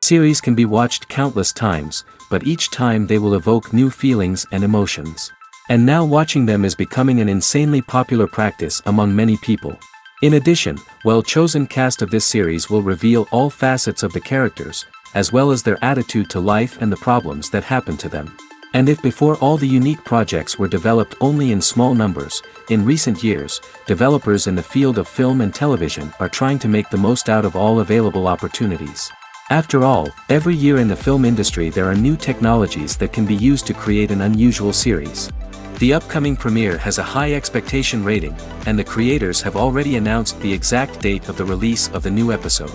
Series can be watched countless times, but each time they will evoke new feelings and emotions. And now watching them is becoming an insanely popular practice among many people. In addition, well-chosen cast of this series will reveal all facets of the characters, as well as their attitude to life and the problems that happen to them. And if before all the unique projects were developed only in small numbers, in recent years, developers in the field of film and television are trying to make the most out of all available opportunities. After all, every year in the film industry there are new technologies that can be used to create an unusual series. The upcoming premiere has a high expectation rating, and the creators have already announced the exact date of the release of the new episode.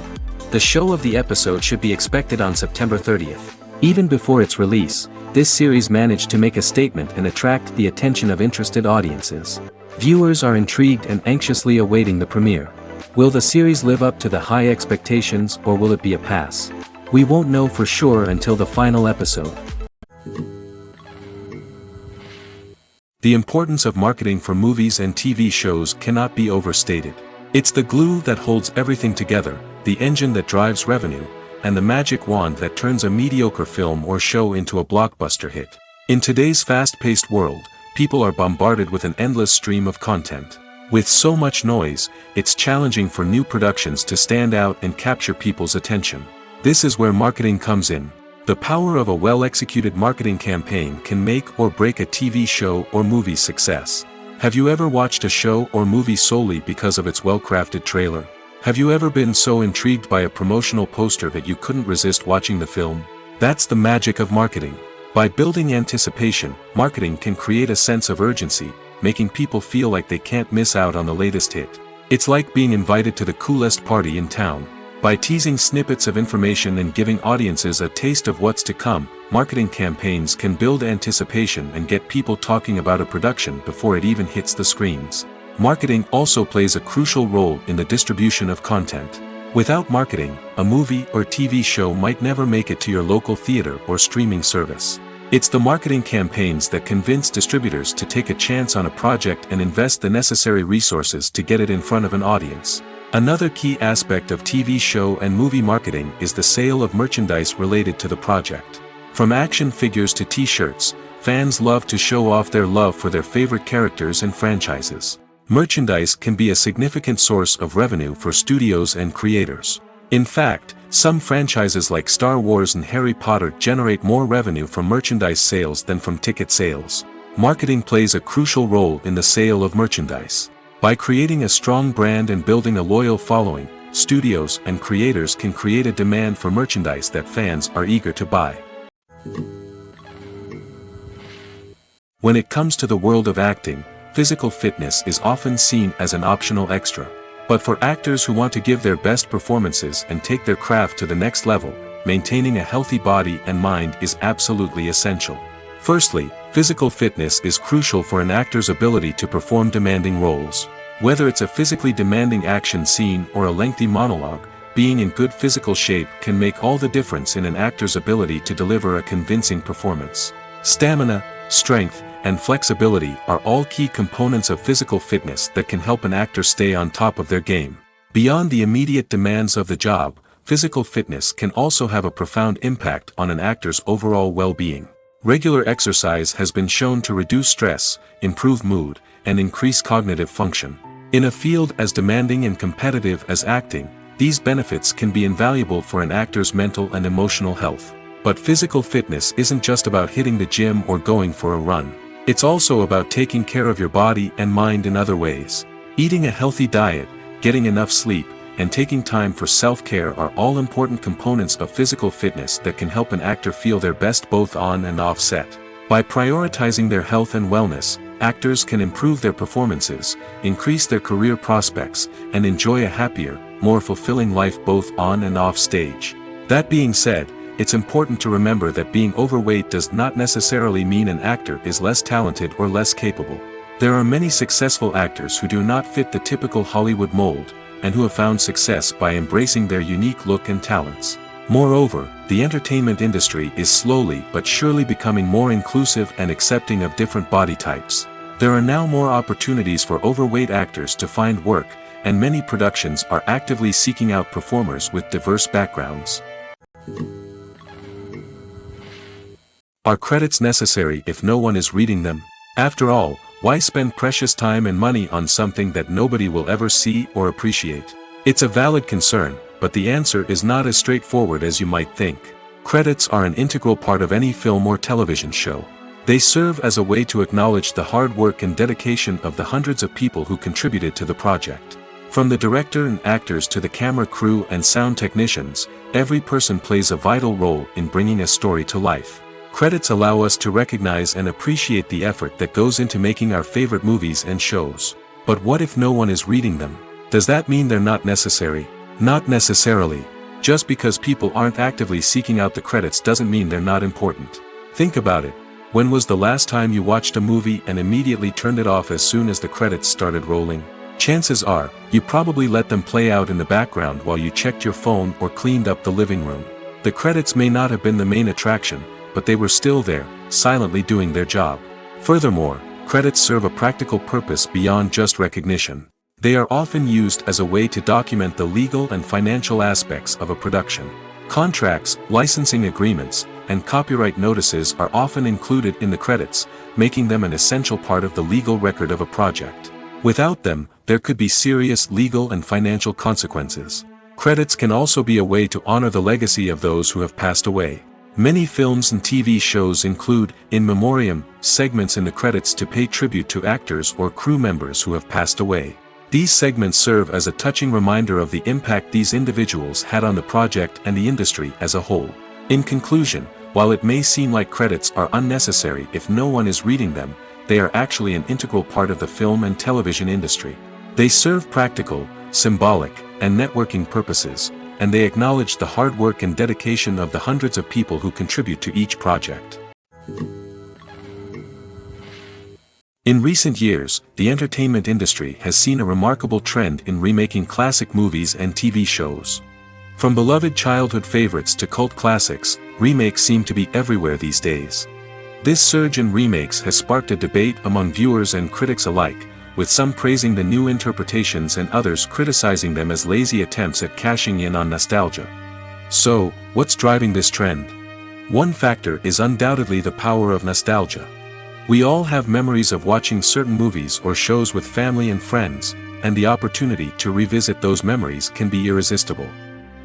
The show of the episode should be expected on September 30th. Even before its release, this series managed to make a statement and attract the attention of interested audiences. Viewers are intrigued and anxiously awaiting the premiere. Will the series live up to the high expectations, or will it be a pass? We won't know for sure until the final episode. The importance of marketing for movies and TV shows cannot be overstated. It's the glue that holds everything together, the engine that drives revenue, and the magic wand that turns a mediocre film or show into a blockbuster hit. In today's fast-paced world, people are bombarded with an endless stream of content. With so much noise, it's challenging for new productions to stand out and capture people's attention. This is where marketing comes in. The power of a well-executed marketing campaign can make or break a TV show or movie's success. Have you ever watched a show or movie solely because of its well-crafted trailer? Have you ever been so intrigued by a promotional poster that you couldn't resist watching the film? That's the magic of marketing. By building anticipation, marketing can create a sense of urgency, making people feel like they can't miss out on the latest hit. It's like being invited to the coolest party in town. By teasing snippets of information and giving audiences a taste of what's to come, marketing campaigns can build anticipation and get people talking about a production before it even hits the screens. Marketing also plays a crucial role in the distribution of content. Without marketing, a movie or TV show might never make it to your local theater or streaming service. It's the marketing campaigns that convince distributors to take a chance on a project and invest the necessary resources to get it in front of an audience. Another key aspect of TV show and movie marketing is the sale of merchandise related to the project. From action figures to t-shirts, fans love to show off their love for their favorite characters and franchises. Merchandise can be a significant source of revenue for studios and creators. In fact, some franchises like Star Wars and Harry Potter generate more revenue from merchandise sales than from ticket sales. Marketing plays a crucial role in the sale of merchandise. By creating a strong brand and building a loyal following, studios and creators can create a demand for merchandise that fans are eager to buy. When it comes to the world of acting, physical fitness is often seen as an optional extra. But for actors who want to give their best performances and take their craft to the next level, maintaining a healthy body and mind is absolutely essential. Firstly, physical fitness is crucial for an actor's ability to perform demanding roles. Whether it's a physically demanding action scene or a lengthy monologue, being in good physical shape can make all the difference in an actor's ability to deliver a convincing performance. Stamina, strength, and flexibility are all key components of physical fitness that can help an actor stay on top of their game. Beyond the immediate demands of the job, physical fitness can also have a profound impact on an actor's overall well-being. Regular exercise has been shown to reduce stress, improve mood, and increase cognitive function. In a field as demanding and competitive as acting, these benefits can be invaluable for an actor's mental and emotional health. But physical fitness isn't just about hitting the gym or going for a run. It's also about taking care of your body and mind in other ways. Eating a healthy diet, getting enough sleep, and taking time for self-care are all important components of physical fitness that can help an actor feel their best both on and off set. By prioritizing their health and wellness, actors can improve their performances, increase their career prospects, and enjoy a happier, more fulfilling life both on and off stage. That being said, it's important to remember that being overweight does not necessarily mean an actor is less talented or less capable. There are many successful actors who do not fit the typical Hollywood mold, and who have found success by embracing their unique look and talents. Moreover, the entertainment industry is slowly but surely becoming more inclusive and accepting of different body types. There are now more opportunities for overweight actors to find work, and many productions are actively seeking out performers with diverse backgrounds. Are credits necessary if no one is reading them? After all, why spend precious time and money on something that nobody will ever see or appreciate? It's a valid concern, but the answer is not as straightforward as you might think. Credits are an integral part of any film or television show. They serve as a way to acknowledge the hard work and dedication of the hundreds of people who contributed to the project. From the director and actors to the camera crew and sound technicians, every person plays a vital role in bringing a story to life. Credits allow us to recognize and appreciate the effort that goes into making our favorite movies and shows. But what if no one is reading them? Does that mean they're not necessary? Not necessarily. Just because people aren't actively seeking out the credits doesn't mean they're not important. Think about it. When was the last time you watched a movie and immediately turned it off as soon as the credits started rolling? Chances are, you probably let them play out in the background while you checked your phone or cleaned up the living room. The credits may not have been the main attraction, but they were still there, silently doing their job. Furthermore, credits serve a practical purpose beyond just recognition. They are often used as a way to document the legal and financial aspects of a production. Contracts, licensing agreements, and copyright notices are often included in the credits, making them an essential part of the legal record of a project. Without them, there could be serious legal and financial consequences. Credits can also be a way to honor the legacy of those who have passed away. Many films and TV shows include, in memoriam, segments in the credits to pay tribute to actors or crew members who have passed away. These segments serve as a touching reminder of the impact these individuals had on the project and the industry as a whole. In conclusion, while it may seem like credits are unnecessary if no one is reading them, they are actually an integral part of the film and television industry. They serve practical, symbolic, and networking purposes, and they acknowledge the hard work and dedication of the hundreds of people who contribute to each project. In recent years, the entertainment industry has seen a remarkable trend in remaking classic movies and TV shows. From beloved childhood favorites to cult classics, remakes seem to be everywhere these days. This surge in remakes has sparked a debate among viewers and critics alike, with some praising the new interpretations and others criticizing them as lazy attempts at cashing in on nostalgia. So, what's driving this trend? One factor is undoubtedly the power of nostalgia. We all have memories of watching certain movies or shows with family and friends, and the opportunity to revisit those memories can be irresistible.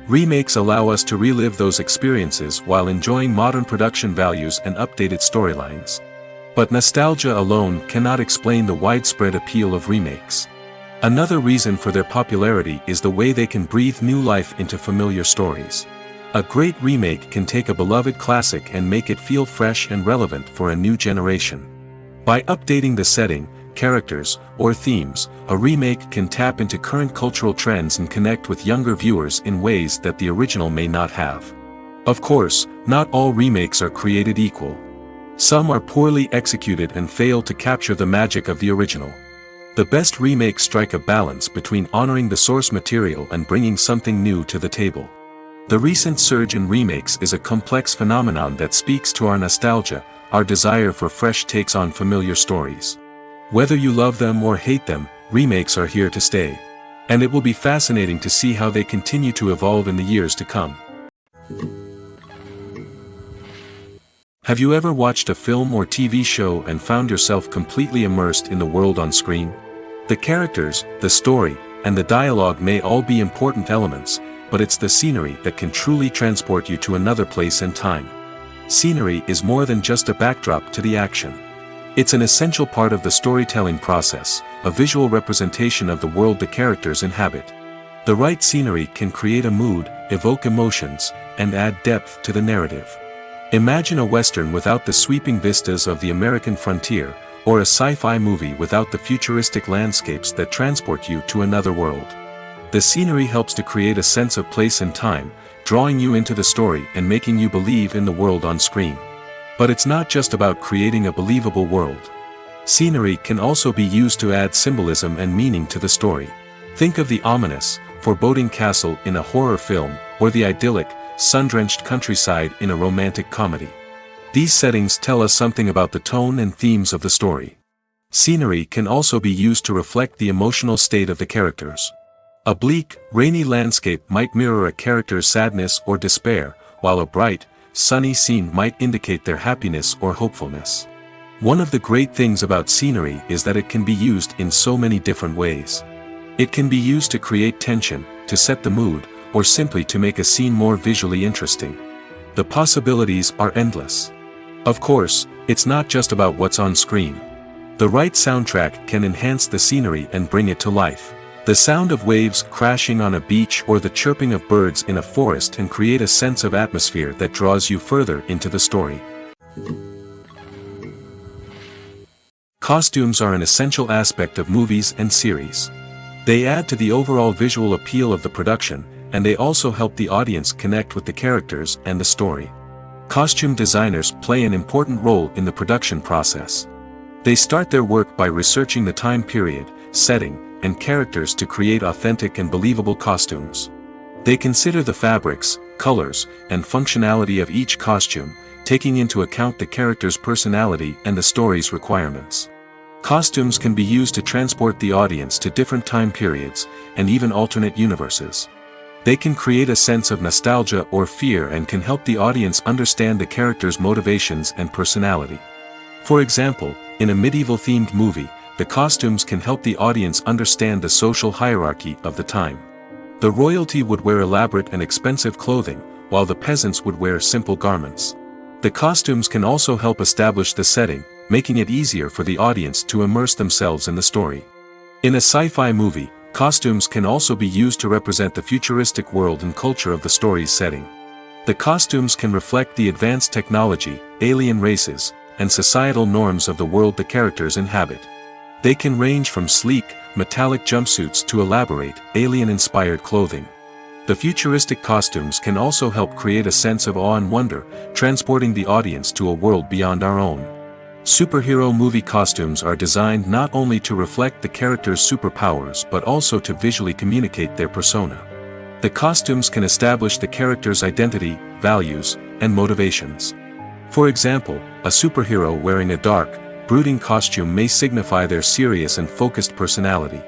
Remakes allow us to relive those experiences while enjoying modern production values and updated storylines. But nostalgia alone cannot explain the widespread appeal of remakes. Another reason for their popularity is the way they can breathe new life into familiar stories. A great remake can take a beloved classic and make it feel fresh and relevant for a new generation. By updating the setting, characters, or themes, a remake can tap into current cultural trends and connect with younger viewers in ways that the original may not have. Of course, not all remakes are created equal. Some are poorly executed and fail to capture the magic of the original. The best remakes strike a balance between honoring the source material and bringing something new to the table. The recent surge in remakes is a complex phenomenon that speaks to our nostalgia, our desire for fresh takes on familiar stories. Whether you love them or hate them, remakes are here to stay. And it will be fascinating to see how they continue to evolve in the years to come. Have you ever watched a film or TV show and found yourself completely immersed in the world on screen? The characters, the story, and the dialogue may all be important elements, but it's the scenery that can truly transport you to another place and time. Scenery is more than just a backdrop to the action. It's an essential part of the storytelling process, a visual representation of the world the characters inhabit. The right scenery can create a mood, evoke emotions, and add depth to the narrative. Imagine a Western without the sweeping vistas of the American frontier, or a sci-fi movie without the futuristic landscapes that transport you to another world. The scenery helps to create a sense of place and time, drawing you into the story and making you believe in the world on screen. But it's not just about creating a believable world. Scenery can also be used to add symbolism and meaning to the story. Think of the ominous, foreboding castle in a horror film, or the idyllic, sun-drenched countryside in a romantic comedy. These settings tell us something about the tone and themes of the story. Scenery can also be used to reflect the emotional state of the characters. A bleak, rainy landscape might mirror a character's sadness or despair, while a bright, sunny scene might indicate their happiness or hopefulness. One of the great things about scenery is that it can be used in so many different ways. It can be used to create tension, to set the mood, or simply to make a scene more visually interesting. The possibilities are endless. Of course, it's not just about what's on screen. The right soundtrack can enhance the scenery and bring it to life. The sound of waves crashing on a beach or the chirping of birds in a forest can create a sense of atmosphere that draws you further into the story. Costumes are an essential aspect of movies and series. They add to the overall visual appeal of the production, and they also help the audience connect with the characters and the story. Costume designers play an important role in the production process. They start their work by researching the time period, setting, and characters to create authentic and believable costumes. They consider the fabrics, colors, and functionality of each costume, taking into account the character's personality and the story's requirements. Costumes can be used to transport the audience to different time periods, and even alternate universes. They can create a sense of nostalgia or fear and can help the audience understand the character's motivations and personality. For example, in a medieval-themed movie, the costumes can help the audience understand the social hierarchy of the time. The royalty would wear elaborate and expensive clothing, while the peasants would wear simple garments. The costumes can also help establish the setting, making it easier for the audience to immerse themselves in the story. In a sci-fi movie, costumes can also be used to represent the futuristic world and culture of the story's setting. The costumes can reflect the advanced technology, alien races, and societal norms of the world the characters inhabit. They can range from sleek, metallic jumpsuits to elaborate, alien-inspired clothing. The futuristic costumes can also help create a sense of awe and wonder, transporting the audience to a world beyond our own. Superhero movie costumes are designed not only to reflect the character's superpowers but also to visually communicate their persona. The costumes can establish the character's identity, values, and motivations. For example, a superhero wearing a dark, brooding costume may signify their serious and focused personality.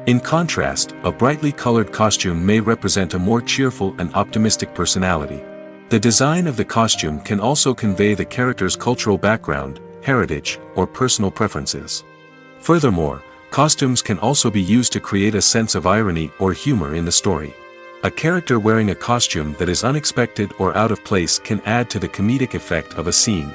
In contrast, a brightly colored costume may represent a more cheerful and optimistic personality. The design of the costume can also convey the character's cultural background, heritage, or personal preferences. Furthermore, costumes can also be used to create a sense of irony or humor in the story. A character wearing a costume that is unexpected or out of place can add to the comedic effect of a scene.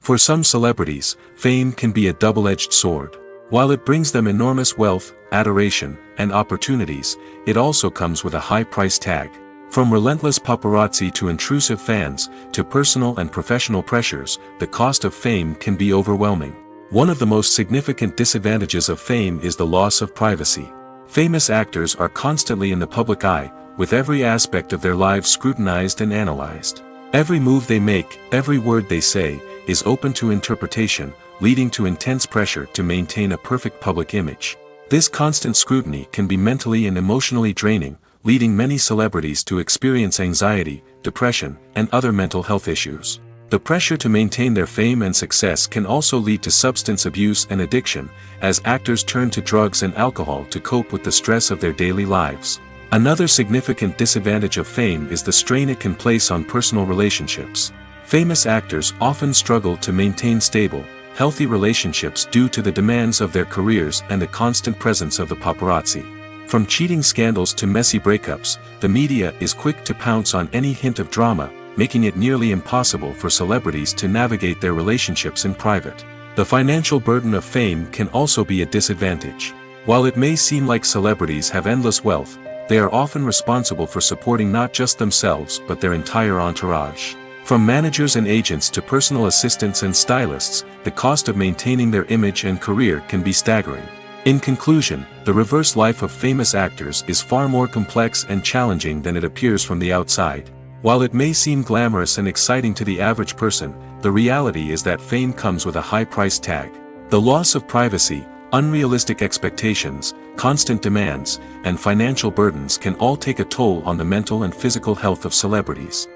For some celebrities, fame can be a double-edged sword. While it brings them enormous wealth, adoration, and opportunities, it also comes with a high price tag. From relentless paparazzi to intrusive fans, to personal and professional pressures, the cost of fame can be overwhelming. One of the most significant disadvantages of fame is the loss of privacy. Famous actors are constantly in the public eye, with every aspect of their lives scrutinized and analyzed. Every move they make, every word they say, is open to interpretation, leading to intense pressure to maintain a perfect public image. This constant scrutiny can be mentally and emotionally draining, leading many celebrities to experience anxiety, depression, and other mental health issues. The pressure to maintain their fame and success can also lead to substance abuse and addiction, as actors turn to drugs and alcohol to cope with the stress of their daily lives. Another significant disadvantage of fame is the strain it can place on personal relationships. Famous actors often struggle to maintain stable, healthy relationships due to the demands of their careers and the constant presence of the paparazzi. From cheating scandals to messy breakups, the media is quick to pounce on any hint of drama, making it nearly impossible for celebrities to navigate their relationships in private. The financial burden of fame can also be a disadvantage. While it may seem like celebrities have endless wealth, they are often responsible for supporting not just themselves but their entire entourage. From managers and agents to personal assistants and stylists, the cost of maintaining their image and career can be staggering. In conclusion, the reverse life of famous actors is far more complex and challenging than it appears from the outside. While it may seem glamorous and exciting to the average person, the reality is that fame comes with a high price tag. The loss of privacy, unrealistic expectations, constant demands, and financial burdens can all take a toll on the mental and physical health of celebrities.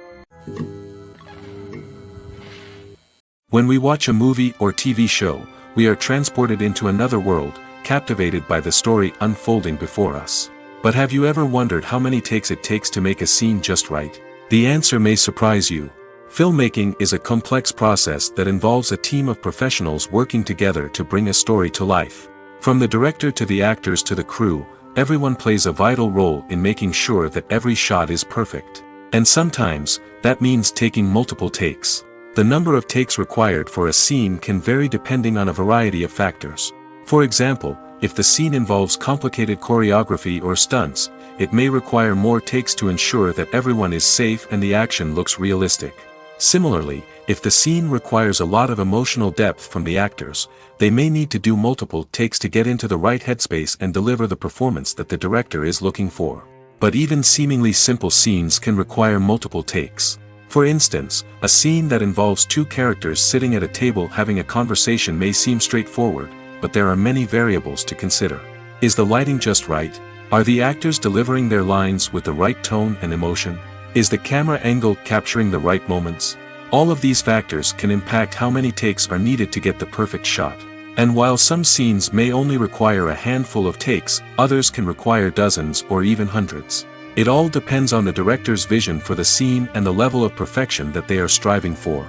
When we watch a movie or TV show, we are transported into another world, captivated by the story unfolding before us. But have you ever wondered how many takes it takes to make a scene just right? The answer may surprise you. Filmmaking is a complex process that involves a team of professionals working together to bring a story to life. From the director to the actors to the crew, everyone plays a vital role in making sure that every shot is perfect. And sometimes, that means taking multiple takes. The number of takes required for a scene can vary depending on a variety of factors. For example, if the scene involves complicated choreography or stunts, it may require more takes to ensure that everyone is safe and the action looks realistic. Similarly, if the scene requires a lot of emotional depth from the actors, they may need to do multiple takes to get into the right headspace and deliver the performance that the director is looking for. But even seemingly simple scenes can require multiple takes. For instance, a scene that involves two characters sitting at a table having a conversation may seem straightforward, but there are many variables to consider. Is the lighting just right? Are the actors delivering their lines with the right tone and emotion? Is the camera angle capturing the right moments? All of these factors can impact how many takes are needed to get the perfect shot. And while some scenes may only require a handful of takes, others can require dozens or even hundreds. It all depends on the director's vision for the scene and the level of perfection that they are striving for.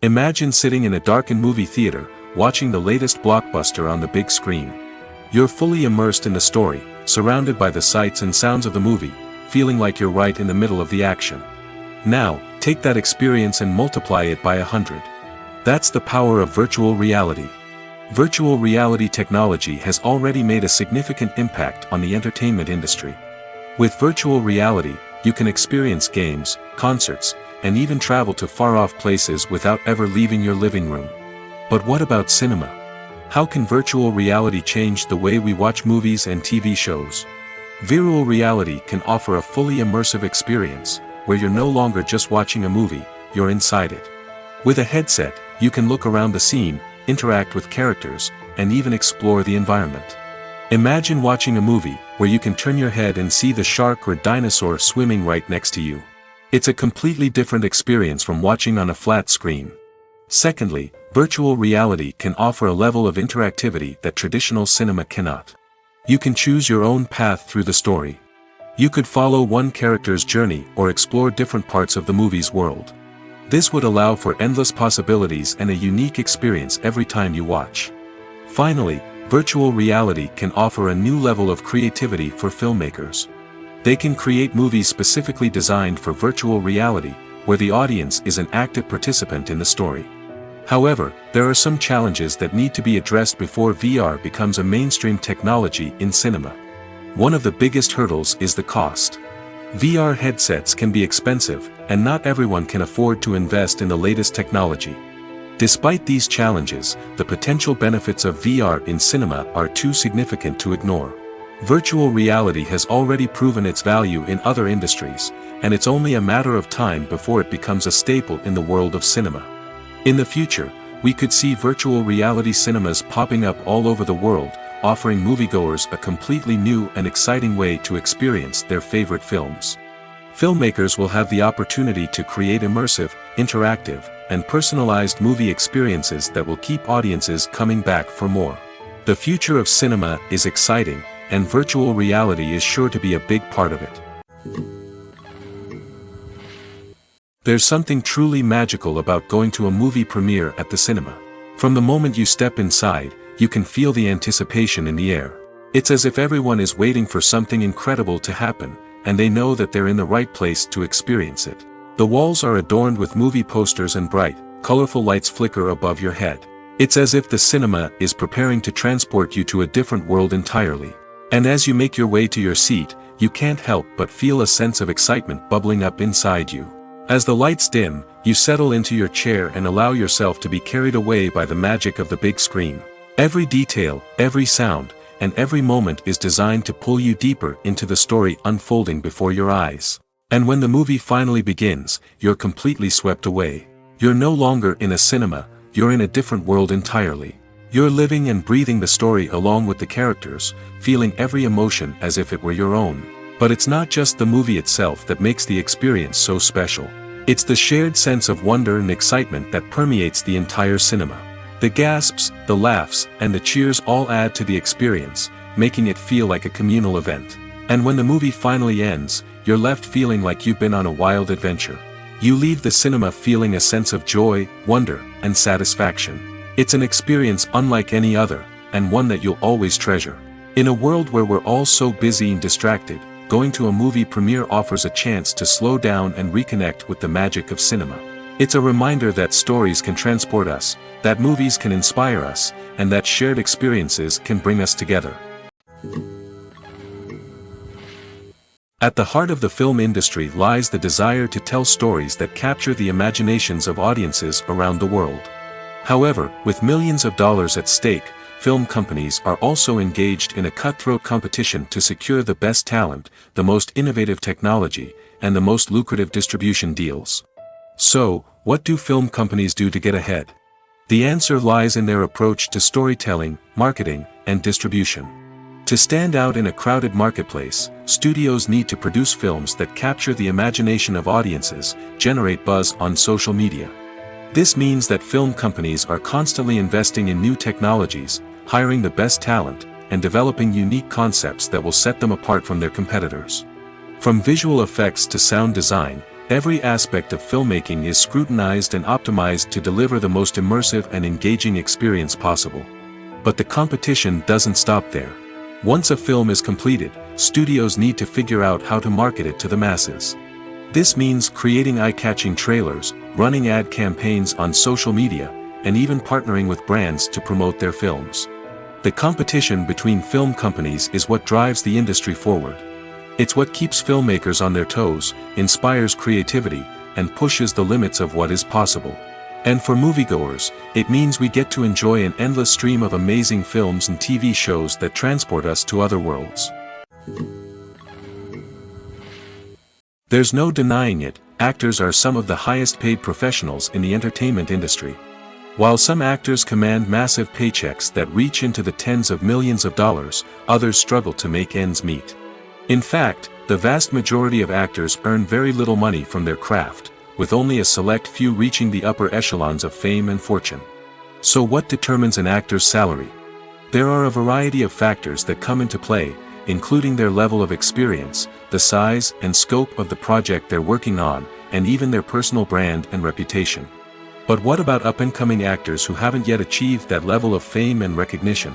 Imagine sitting in a darkened movie theater, watching the latest blockbuster on the big screen. You're fully immersed in the story, surrounded by the sights and sounds of the movie, feeling like you're right in the middle of the action. Now, take that experience and multiply it by 100. That's the power of virtual reality. Virtual reality technology has already made a significant impact on the entertainment industry. With virtual reality, you can experience games, concerts, and even travel to far-off places without ever leaving your living room. But what about cinema? How can virtual reality change the way we watch movies and TV shows? Virtual reality can offer a fully immersive experience, where you're no longer just watching a movie, you're inside it. With a headset, you can look around the scene, interact with characters, and even explore the environment. Imagine watching a movie, where you can turn your head and see the shark or dinosaur swimming right next to you. It's a completely different experience from watching on a flat screen. Secondly, virtual reality can offer a level of interactivity that traditional cinema cannot. You can choose your own path through the story. You could follow one character's journey or explore different parts of the movie's world. This would allow for endless possibilities and a unique experience every time you watch. Finally, virtual reality can offer a new level of creativity for filmmakers. They can create movies specifically designed for virtual reality, where the audience is an active participant in the story. However, there are some challenges that need to be addressed before VR becomes a mainstream technology in cinema. One of the biggest hurdles is the cost. VR headsets can be expensive, and not everyone can afford to invest in the latest technology. Despite these challenges, the potential benefits of VR in cinema are too significant to ignore. Virtual reality has already proven its value in other industries, and it's only a matter of time before it becomes a staple in the world of cinema. In the future, we could see virtual reality cinemas popping up all over the world, offering moviegoers a completely new and exciting way to experience their favorite films. Filmmakers will have the opportunity to create immersive, interactive, and personalized movie experiences that will keep audiences coming back for more. The future of cinema is exciting, and virtual reality is sure to be a big part of it. There's something truly magical about going to a movie premiere at the cinema. From the moment you step inside, you can feel the anticipation in the air. It's as if everyone is waiting for something incredible to happen, and they know that they're in the right place to experience it. The walls are adorned with movie posters and bright, colorful lights flicker above your head. It's as if the cinema is preparing to transport you to a different world entirely. And as you make your way to your seat, you can't help but feel a sense of excitement bubbling up inside you. As the lights dim, you settle into your chair and allow yourself to be carried away by the magic of the big screen. Every detail, every sound, and every moment is designed to pull you deeper into the story unfolding before your eyes. And when the movie finally begins, you're completely swept away. You're no longer in a cinema, you're in a different world entirely. You're living and breathing the story along with the characters, feeling every emotion as if it were your own. But it's not just the movie itself that makes the experience so special. It's the shared sense of wonder and excitement that permeates the entire cinema. The gasps, the laughs, and the cheers all add to the experience, making it feel like a communal event. And when the movie finally ends, you're left feeling like you've been on a wild adventure. You leave the cinema feeling a sense of joy, wonder, and satisfaction. It's an experience unlike any other, and one that you'll always treasure. In a world where we're all so busy and distracted, going to a movie premiere offers a chance to slow down and reconnect with the magic of cinema. It's a reminder that stories can transport us, that movies can inspire us, and that shared experiences can bring us together. At the heart of the film industry lies the desire to tell stories that capture the imaginations of audiences around the world. However, with millions of dollars at stake, film companies are also engaged in a cutthroat competition to secure the best talent, the most innovative technology, and the most lucrative distribution deals. So, what do film companies do to get ahead? The answer lies in their approach to storytelling, marketing, and distribution. To stand out in a crowded marketplace, studios need to produce films that capture the imagination of audiences, generate buzz on social media. This means that film companies are constantly investing in new technologies, hiring the best talent, and developing unique concepts that will set them apart from their competitors. From visual effects to sound design, every aspect of filmmaking is scrutinized and optimized to deliver the most immersive and engaging experience possible. But the competition doesn't stop there. Once a film is completed, studios need to figure out how to market it to the masses. This means creating eye-catching trailers, running ad campaigns on social media, and even partnering with brands to promote their films. The competition between film companies is what drives the industry forward. It's what keeps filmmakers on their toes, inspires creativity, and pushes the limits of what is possible. And for moviegoers, it means we get to enjoy an endless stream of amazing films and TV shows that transport us to other worlds. There's no denying it, actors are some of the highest paid professionals in the entertainment industry. While some actors command massive paychecks that reach into the tens of millions of dollars, others struggle to make ends meet. In fact, the vast majority of actors earn very little money from their craft, with only a select few reaching the upper echelons of fame and fortune. So what determines an actor's salary? There are a variety of factors that come into play, including their level of experience, the size and scope of the project they're working on, and even their personal brand and reputation. But what about up-and-coming actors who haven't yet achieved that level of fame and recognition?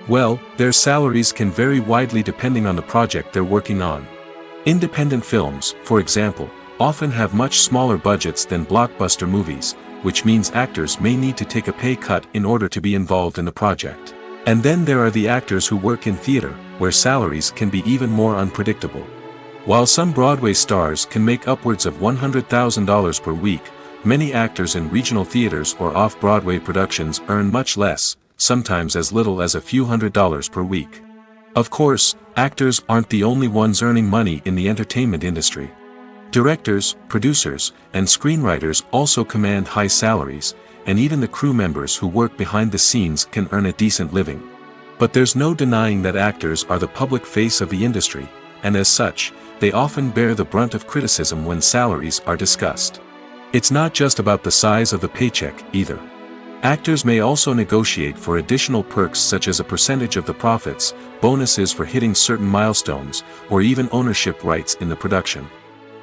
Well, their salaries can vary widely depending on the project they're working on. Independent films, for example, often have much smaller budgets than blockbuster movies, which means actors may need to take a pay cut in order to be involved in the project. And then there are the actors who work in theater, where salaries can be even more unpredictable. While some Broadway stars can make upwards of $100,000 per week, many actors in regional theaters or off-Broadway productions earn much less, sometimes as little as a few $100s per week. Of course, actors aren't the only ones earning money in the entertainment industry. Directors, producers, and screenwriters also command high salaries, and even the crew members who work behind the scenes can earn a decent living. But there's no denying that actors are the public face of the industry, and as such, they often bear the brunt of criticism when salaries are discussed. It's not just about the size of the paycheck, either. Actors may also negotiate for additional perks such as a percentage of the profits, bonuses for hitting certain milestones, or even ownership rights in the production.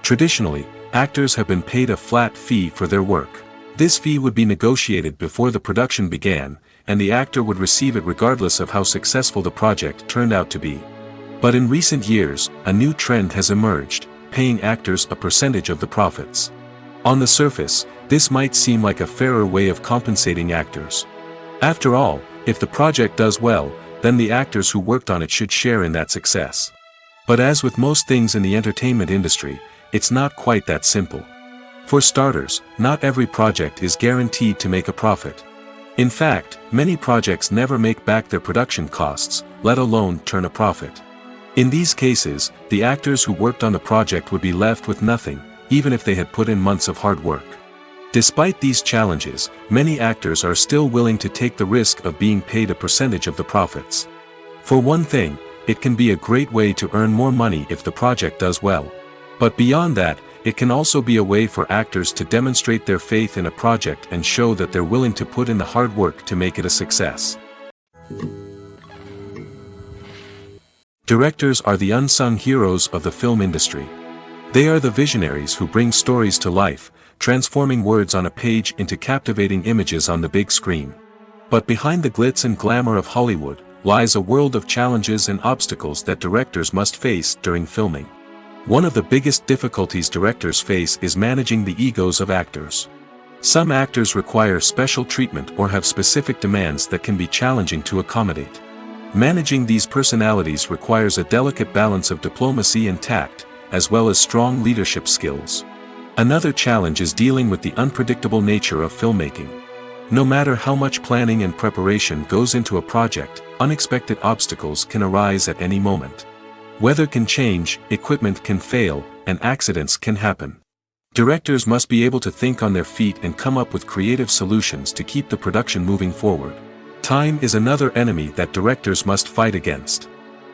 Traditionally, actors have been paid a flat fee for their work. This fee would be negotiated before the production began, and the actor would receive it regardless of how successful the project turned out to be. But in recent years, a new trend has emerged, paying actors a percentage of the profits. On the surface, this might seem like a fairer way of compensating actors. After all, if the project does well, then the actors who worked on it should share in that success. But as with most things in the entertainment industry, it's not quite that simple. For starters, not every project is guaranteed to make a profit. In fact, many projects never make back their production costs, let alone turn a profit. In these cases, the actors who worked on the project would be left with nothing, even if they had put in months of hard work. Despite these challenges, many actors are still willing to take the risk of being paid a percentage of the profits. For one thing, it can be a great way to earn more money if the project does well. But beyond that, it can also be a way for actors to demonstrate their faith in a project and show that they're willing to put in the hard work to make it a success. Directors are the unsung heroes of the film industry. They are the visionaries who bring stories to life, transforming words on a page into captivating images on the big screen. But behind the glitz and glamour of Hollywood lies a world of challenges and obstacles that directors must face during filming. One of the biggest difficulties directors face is managing the egos of actors. Some actors require special treatment or have specific demands that can be challenging to accommodate. Managing these personalities requires a delicate balance of diplomacy and tact, as well as strong leadership skills. Another challenge is dealing with the unpredictable nature of filmmaking. No matter how much planning and preparation goes into a project, unexpected obstacles can arise at any moment. Weather can change, equipment can fail, and accidents can happen. Directors must be able to think on their feet and come up with creative solutions to keep the production moving forward. Time is another enemy that directors must fight against.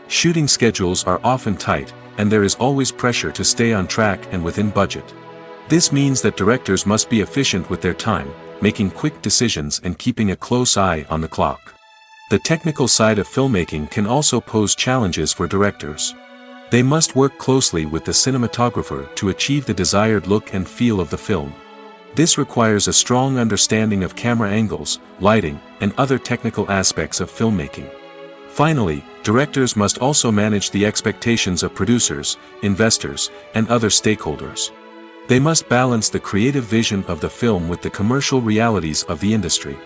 Shooting schedules are often tight, and there is always pressure to stay on track and within budget. This means that directors must be efficient with their time, making quick decisions and keeping a close eye on the clock. The technical side of filmmaking can also pose challenges for directors. They must work closely with the cinematographer to achieve the desired look and feel of the film. This requires a strong understanding of camera angles, lighting, and other technical aspects of filmmaking. Finally, directors must also manage the expectations of producers, investors, and other stakeholders. They must balance the creative vision of the film with the commercial realities of the industry.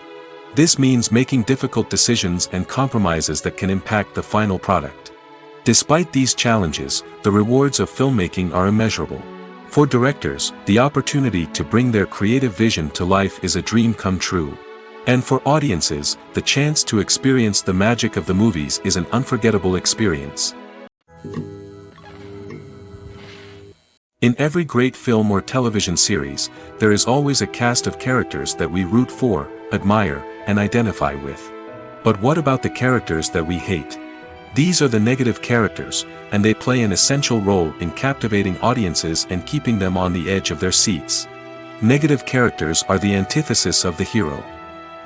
This means making difficult decisions and compromises that can impact the final product. Despite these challenges, the rewards of filmmaking are immeasurable. For directors, the opportunity to bring their creative vision to life is a dream come true. And for audiences, the chance to experience the magic of the movies is an unforgettable experience. In every great film or television series, there is always a cast of characters that we root for, admire, and identify with. But what about the characters that we hate? These are the negative characters, and they play an essential role in captivating audiences and keeping them on the edge of their seats. Negative characters are the antithesis of the hero.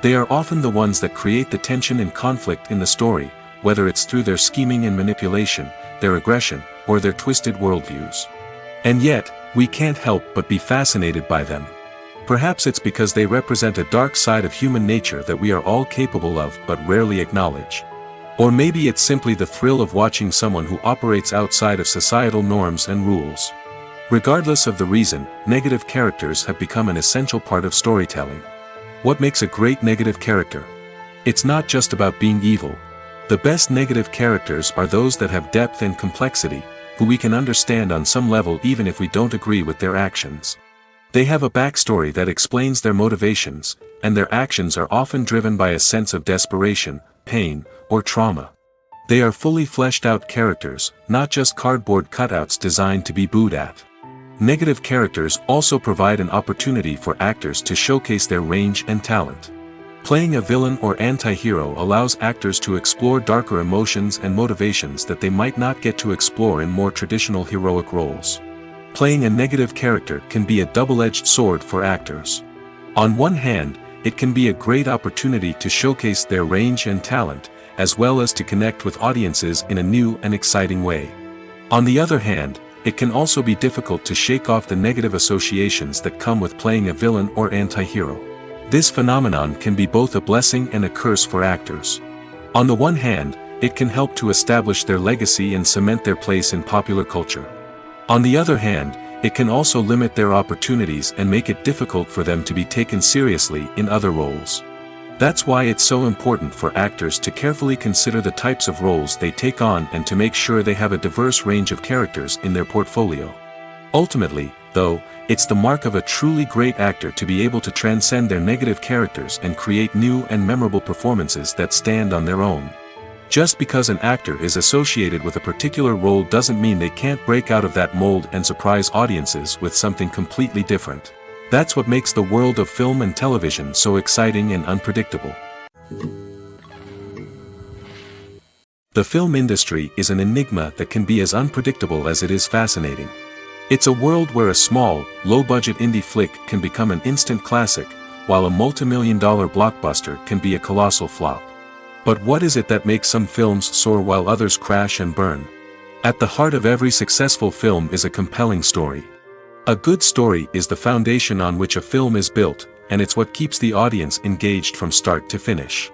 They are often the ones that create the tension and conflict in the story, whether it's through their scheming and manipulation, their aggression, or their twisted worldviews. And yet, we can't help but be fascinated by them. Perhaps it's because they represent a dark side of human nature that we are all capable of but rarely acknowledge. Or maybe it's simply the thrill of watching someone who operates outside of societal norms and rules. Regardless of the reason, negative characters have become an essential part of storytelling. What makes a great negative character? It's not just about being evil. The best negative characters are those that have depth and complexity, who we can understand on some level even if we don't agree with their actions. They have a backstory that explains their motivations, and their actions are often driven by a sense of desperation, pain, or trauma. They are fully fleshed out characters, not just cardboard cutouts designed to be booed at. Negative characters also provide an opportunity for actors to showcase their range and talent. Playing a villain or anti-hero allows actors to explore darker emotions and motivations that they might not get to explore in more traditional heroic roles. Playing a negative character can be a double-edged sword for actors. On one hand, it can be a great opportunity to showcase their range and talent, as well as to connect with audiences in a new and exciting way. On the other hand, it can also be difficult to shake off the negative associations that come with playing a villain or anti-hero. This phenomenon can be both a blessing and a curse for actors. On the one hand, it can help to establish their legacy and cement their place in popular culture. On the other hand, it can also limit their opportunities and make it difficult for them to be taken seriously in other roles. That's why it's so important for actors to carefully consider the types of roles they take on and to make sure they have a diverse range of characters in their portfolio. Ultimately, though, it's the mark of a truly great actor to be able to transcend their negative characters and create new and memorable performances that stand on their own. Just because an actor is associated with a particular role doesn't mean they can't break out of that mold and surprise audiences with something completely different. That's what makes the world of film and television so exciting and unpredictable. The film industry is an enigma that can be as unpredictable as it is fascinating. It's a world where a small, low-budget indie flick can become an instant classic, while a multi-million-dollar blockbuster can be a colossal flop. But what is it that makes some films soar while others crash and burn? At the heart of every successful film is a compelling story. A good story is the foundation on which a film is built, and it's what keeps the audience engaged from start to finish.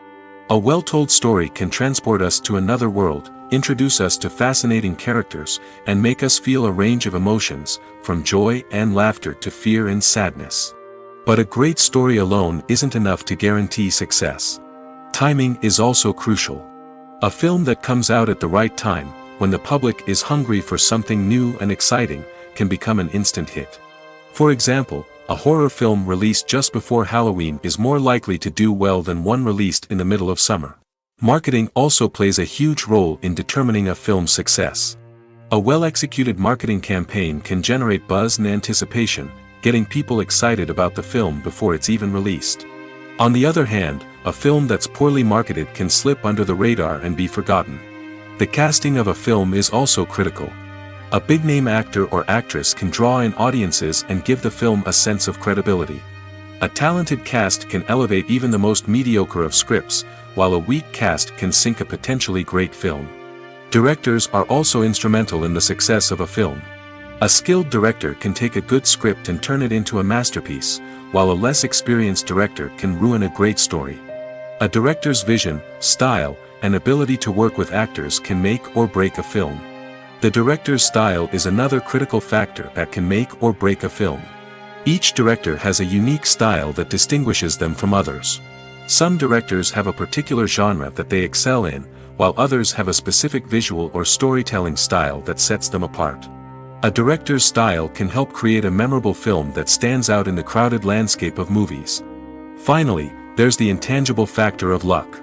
A well-told story can transport us to another world, introduce us to fascinating characters, and make us feel a range of emotions, from joy and laughter to fear and sadness. But a great story alone isn't enough to guarantee success. Timing is also crucial. A film that comes out at the right time, when the public is hungry for something new and exciting, can become an instant hit. For example, a horror film released just before Halloween is more likely to do well than one released in the middle of summer. Marketing also plays a huge role in determining a film's success. A well-executed marketing campaign can generate buzz and anticipation, getting people excited about the film before it's even released. On the other hand, a film that's poorly marketed can slip under the radar and be forgotten. The casting of a film is also critical. A big-name actor or actress can draw in audiences and give the film a sense of credibility. A talented cast can elevate even the most mediocre of scripts, while a weak cast can sink a potentially great film. Directors are also instrumental in the success of a film. A skilled director can take a good script and turn it into a masterpiece, while a less experienced director can ruin a great story. A director's vision, style, and ability to work with actors can make or break a film. The director's style is another critical factor that can make or break a film. Each director has a unique style that distinguishes them from others. Some directors have a particular genre that they excel in, while others have a specific visual or storytelling style that sets them apart. A director's style can help create a memorable film that stands out in the crowded landscape of movies. Finally, there's the intangible factor of luck.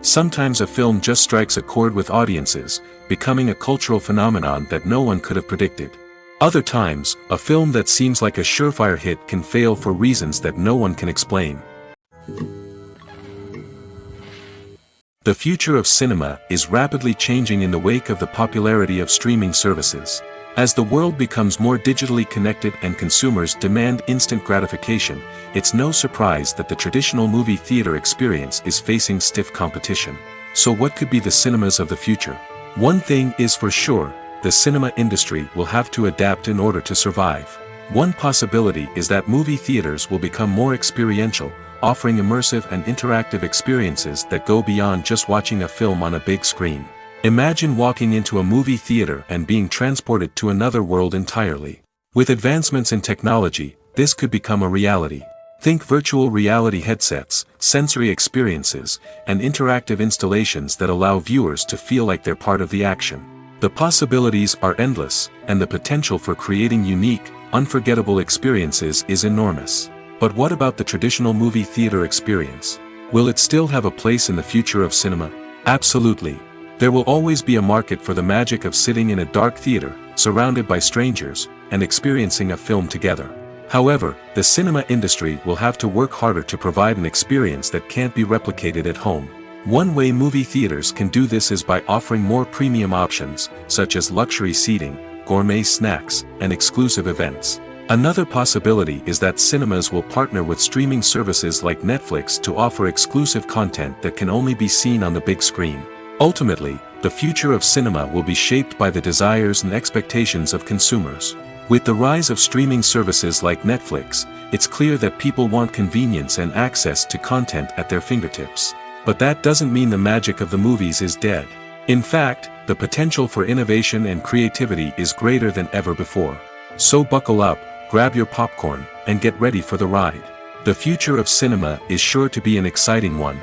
Sometimes a film just strikes a chord with audiences, becoming a cultural phenomenon that no one could have predicted. Other times, a film that seems like a surefire hit can fail for reasons that no one can explain. The future of cinema is rapidly changing in the wake of the popularity of streaming services. As the world becomes more digitally connected and consumers demand instant gratification, it's no surprise that the traditional movie theater experience is facing stiff competition. So what could be the cinemas of the future? One thing is for sure, the cinema industry will have to adapt in order to survive. One possibility is that movie theaters will become more experiential, offering immersive and interactive experiences that go beyond just watching a film on a big screen. Imagine walking into a movie theater and being transported to another world entirely. With advancements in technology, this could become a reality. Think virtual reality headsets, sensory experiences, and interactive installations that allow viewers to feel like they're part of the action. The possibilities are endless, and the potential for creating unique, unforgettable experiences is enormous. But what about the traditional movie theater experience? Will it still have a place in the future of cinema? Absolutely. There will always be a market for the magic of sitting in a dark theater, surrounded by strangers, and experiencing a film together. However, the cinema industry will have to work harder to provide an experience that can't be replicated at home. One way movie theaters can do this is by offering more premium options, such as luxury seating, gourmet snacks, and exclusive events. Another possibility is that cinemas will partner with streaming services like Netflix to offer exclusive content that can only be seen on the big screen. Ultimately, the future of cinema will be shaped by the desires and expectations of consumers. With the rise of streaming services like Netflix, it's clear that people want convenience and access to content at their fingertips. But that doesn't mean the magic of the movies is dead. In fact, the potential for innovation and creativity is greater than ever before. So buckle up, grab your popcorn, and get ready for the ride. The future of cinema is sure to be an exciting one.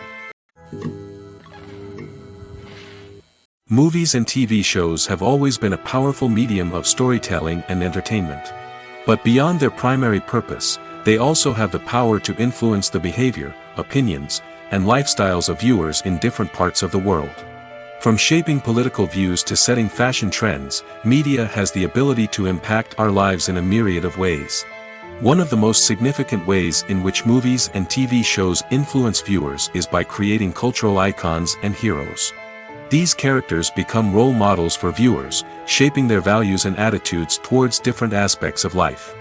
Movies and TV shows have always been a powerful medium of storytelling and entertainment. But beyond their primary purpose, they also have the power to influence the behavior, opinions, and lifestyles of viewers in different parts of the world. From shaping political views to setting fashion trends, media has the ability to impact our lives in a myriad of ways. One of the most significant ways in which movies and TV shows influence viewers is by creating cultural icons and heroes. These characters become role models for viewers, shaping their values and attitudes towards different aspects of life.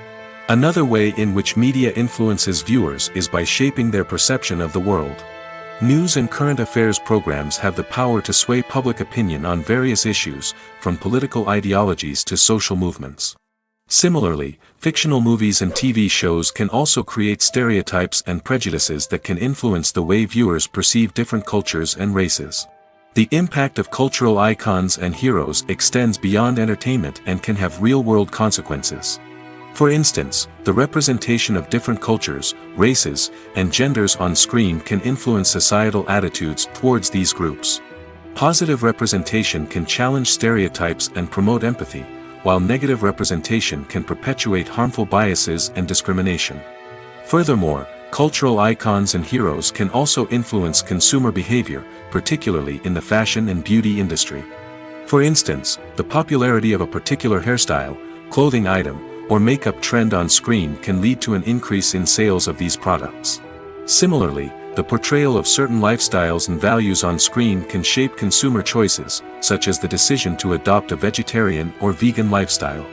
Another way in which media influences viewers is by shaping their perception of the world. News and current affairs programs have the power to sway public opinion on various issues, from political ideologies to social movements. Similarly, fictional movies and TV shows can also create stereotypes and prejudices that can influence the way viewers perceive different cultures and races. The impact of cultural icons and heroes extends beyond entertainment and can have real-world consequences. For instance, the representation of different cultures, races, and genders on screen can influence societal attitudes towards these groups. Positive representation can challenge stereotypes and promote empathy, while negative representation can perpetuate harmful biases and discrimination. Furthermore, cultural icons and heroes can also influence consumer behavior, particularly in the fashion and beauty industry. For instance, the popularity of a particular hairstyle, clothing item, or makeup trend on screen can lead to an increase in sales of these products. Similarly, the portrayal of certain lifestyles and values on screen can shape consumer choices, such as the decision to adopt a vegetarian or vegan lifestyle.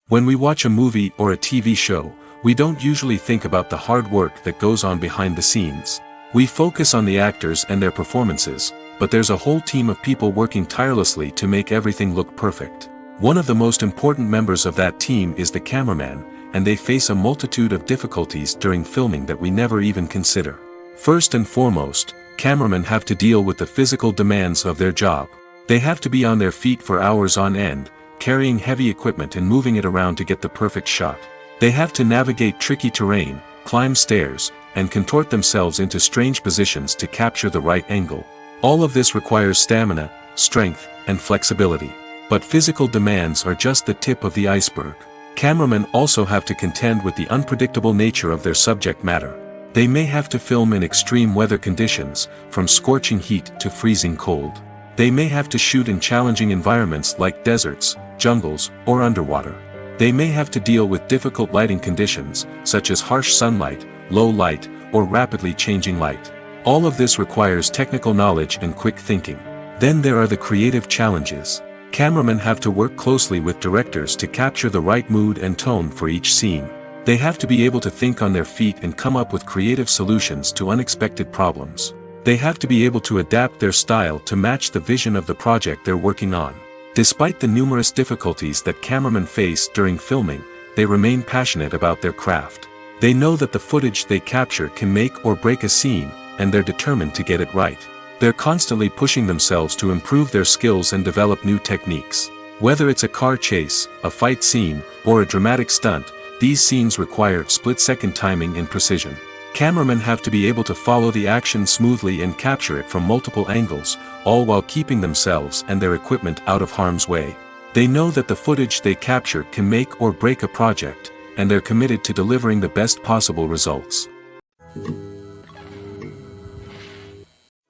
When we watch a movie or a TV show, we don't usually think about the hard work that goes on behind the scenes. We focus on the actors and their performances, but there's a whole team of people working tirelessly to make everything look perfect. One of the most important members of that team is the cameraman, and they face a multitude of difficulties during filming that we never even consider. First and foremost, cameramen have to deal with the physical demands of their job. They have to be on their feet for hours on end, carrying heavy equipment and moving it around to get the perfect shot. They have to navigate tricky terrain, climb stairs, and contort themselves into strange positions to capture the right angle. All of this requires stamina, strength, and flexibility. But physical demands are just the tip of the iceberg. Cameramen also have to contend with the unpredictable nature of their subject matter. They may have to film in extreme weather conditions, from scorching heat to freezing cold. They may have to shoot in challenging environments like deserts, jungles, or underwater. They may have to deal with difficult lighting conditions, such as harsh sunlight, low light, or rapidly changing light. All of this requires technical knowledge and quick thinking. Then there are the creative challenges. Cameramen have to work closely with directors to capture the right mood and tone for each scene. They have to be able to think on their feet and come up with creative solutions to unexpected problems. They have to be able to adapt their style to match the vision of the project they're working on. Despite the numerous difficulties that cameramen face during filming, they remain passionate about their craft. They know that the footage they capture can make or break a scene, and they're determined to get it right. They're constantly pushing themselves to improve their skills and develop new techniques. Whether it's a car chase, a fight scene, or a dramatic stunt, these scenes require split-second timing and precision. Cameramen have to be able to follow the action smoothly and capture it from multiple angles, all while keeping themselves and their equipment out of harm's way. They know that the footage they capture can make or break a project, and they're committed to delivering the best possible results.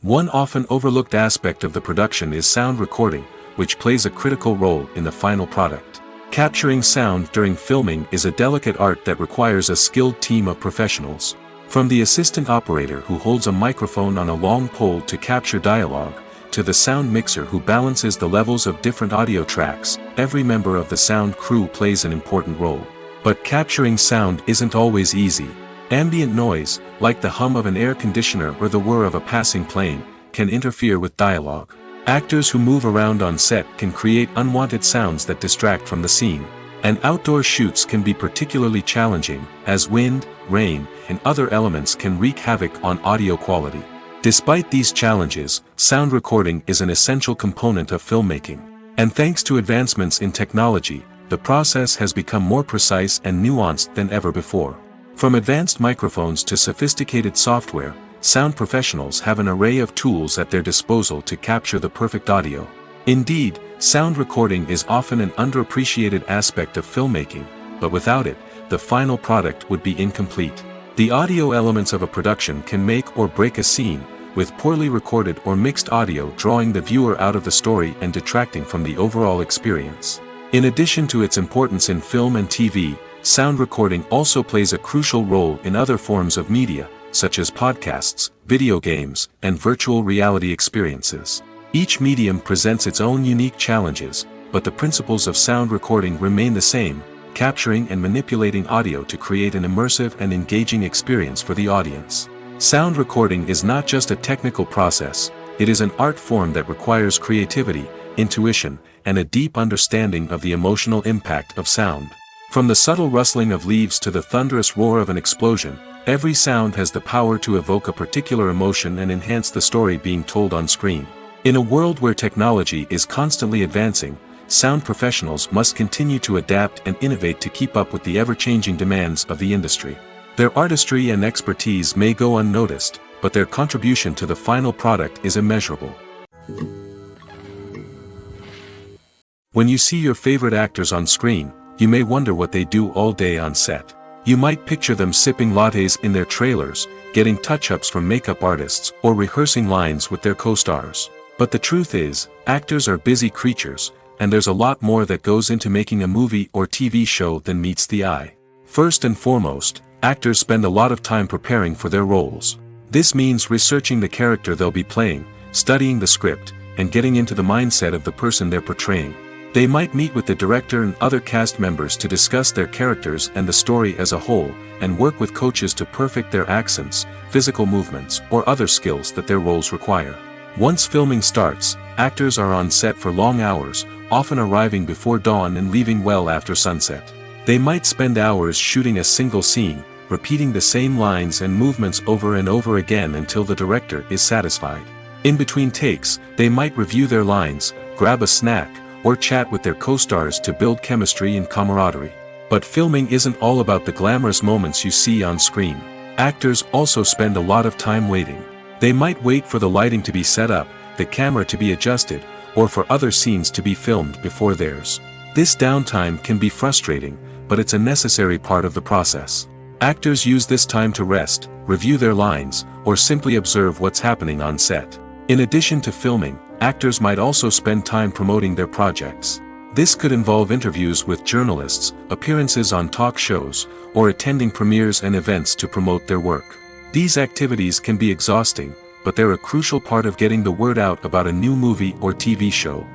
One often overlooked aspect of the production is sound recording, which plays a critical role in the final product. Capturing sound during filming is a delicate art that requires a skilled team of professionals. From the assistant operator who holds a microphone on a long pole to capture dialogue, to the sound mixer who balances the levels of different audio tracks, every member of the sound crew plays an important role. But capturing sound isn't always easy. Ambient noise, like the hum of an air conditioner or the whir of a passing plane, can interfere with dialogue. Actors who move around on set can create unwanted sounds that distract from the scene. And outdoor shoots can be particularly challenging, as wind, rain, and other elements can wreak havoc on audio quality. Despite these challenges, sound recording is an essential component of filmmaking. And thanks to advancements in technology, the process has become more precise and nuanced than ever before. From advanced microphones to sophisticated software, sound professionals have an array of tools at their disposal to capture the perfect audio. Indeed, sound recording is often an underappreciated aspect of filmmaking, but without it, the final product would be incomplete. The audio elements of a production can make or break a scene, with poorly recorded or mixed audio drawing the viewer out of the story and detracting from the overall experience. In addition to its importance in film and TV, sound recording also plays a crucial role in other forms of media, such as podcasts, video games, and virtual reality experiences. Each medium presents its own unique challenges, but the principles of sound recording remain the same, capturing and manipulating audio to create an immersive and engaging experience for the audience. Sound recording is not just a technical process, it is an art form that requires creativity, intuition, and a deep understanding of the emotional impact of sound. From the subtle rustling of leaves to the thunderous roar of an explosion, every sound has the power to evoke a particular emotion and enhance the story being told on screen. In a world where technology is constantly advancing, sound professionals must continue to adapt and innovate to keep up with the ever-changing demands of the industry. Their artistry and expertise may go unnoticed, but their contribution to the final product is immeasurable. When you see your favorite actors on screen, you may wonder what they do all day on set. You might picture them sipping lattes in their trailers, getting touch-ups from makeup artists, or rehearsing lines with their co-stars. But the truth is, actors are busy creatures, and there's a lot more that goes into making a movie or TV show than meets the eye. First and foremost, actors spend a lot of time preparing for their roles. This means researching the character they'll be playing, studying the script, and getting into the mindset of the person they're portraying. They might meet with the director and other cast members to discuss their characters and the story as a whole, and work with coaches to perfect their accents, physical movements, or other skills that their roles require. Once filming starts, actors are on set for long hours, often arriving before dawn and leaving well after sunset. They might spend hours shooting a single scene, repeating the same lines and movements over and over again until the director is satisfied. In between takes, they might review their lines, grab a snack, or chat with their co-stars to build chemistry and camaraderie. But filming isn't all about the glamorous moments you see on screen. Actors also spend a lot of time waiting. They might wait for the lighting to be set up, the camera to be adjusted, or for other scenes to be filmed before theirs. This downtime can be frustrating, but it's a necessary part of the process. Actors use this time to rest, review their lines, or simply observe what's happening on set. In addition to filming, actors might also spend time promoting their projects. This could involve interviews with journalists, appearances on talk shows, or attending premieres and events to promote their work. These activities can be exhausting, but they're a crucial part of getting the word out about a new movie or TV show.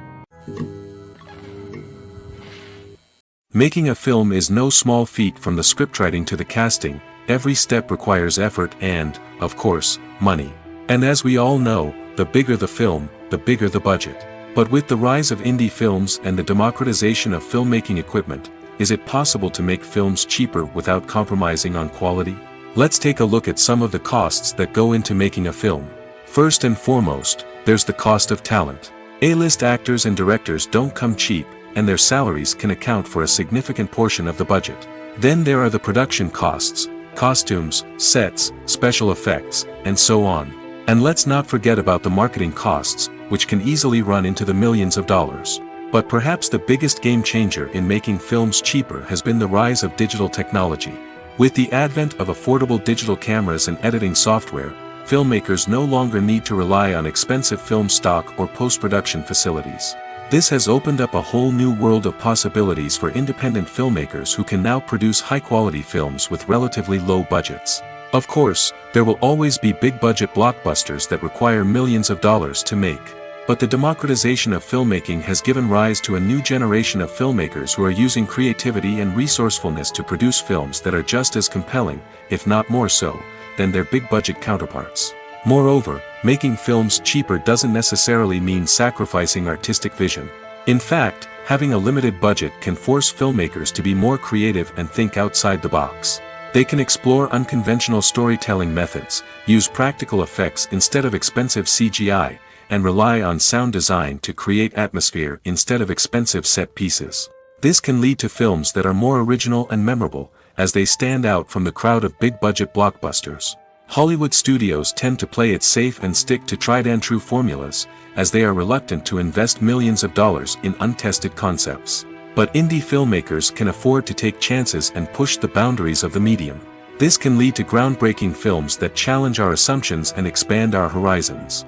Making a film is no small feat. From the scriptwriting to the casting, every step requires effort and, of course, money. And as we all know, the bigger the film, the bigger the budget. But with the rise of indie films and the democratization of filmmaking equipment, is it possible to make films cheaper without compromising on quality? Let's take a look at some of the costs that go into making a film. First and foremost, there's the cost of talent. A-list actors and directors don't come cheap, and their salaries can account for a significant portion of the budget. Then there are the production costs, costumes, sets, special effects, and so on. And let's not forget about the marketing costs, which can easily run into the millions of dollars. But perhaps the biggest game changer in making films cheaper has been the rise of digital technology. With the advent of affordable digital cameras and editing software, filmmakers no longer need to rely on expensive film stock or post-production facilities. This has opened up a whole new world of possibilities for independent filmmakers who can now produce high-quality films with relatively low budgets. Of course, there will always be big-budget blockbusters that require millions of dollars to make. But the democratization of filmmaking has given rise to a new generation of filmmakers who are using creativity and resourcefulness to produce films that are just as compelling, if not more so, than their big-budget counterparts. Moreover, making films cheaper doesn't necessarily mean sacrificing artistic vision. In fact, having a limited budget can force filmmakers to be more creative and think outside the box. They can explore unconventional storytelling methods, use practical effects instead of expensive CGI, and rely on sound design to create atmosphere instead of expensive set pieces. This can lead to films that are more original and memorable, as they stand out from the crowd of big-budget blockbusters. Hollywood studios tend to play it safe and stick to tried-and-true formulas, as they are reluctant to invest millions of dollars in untested concepts. But indie filmmakers can afford to take chances and push the boundaries of the medium. This can lead to groundbreaking films that challenge our assumptions and expand our horizons.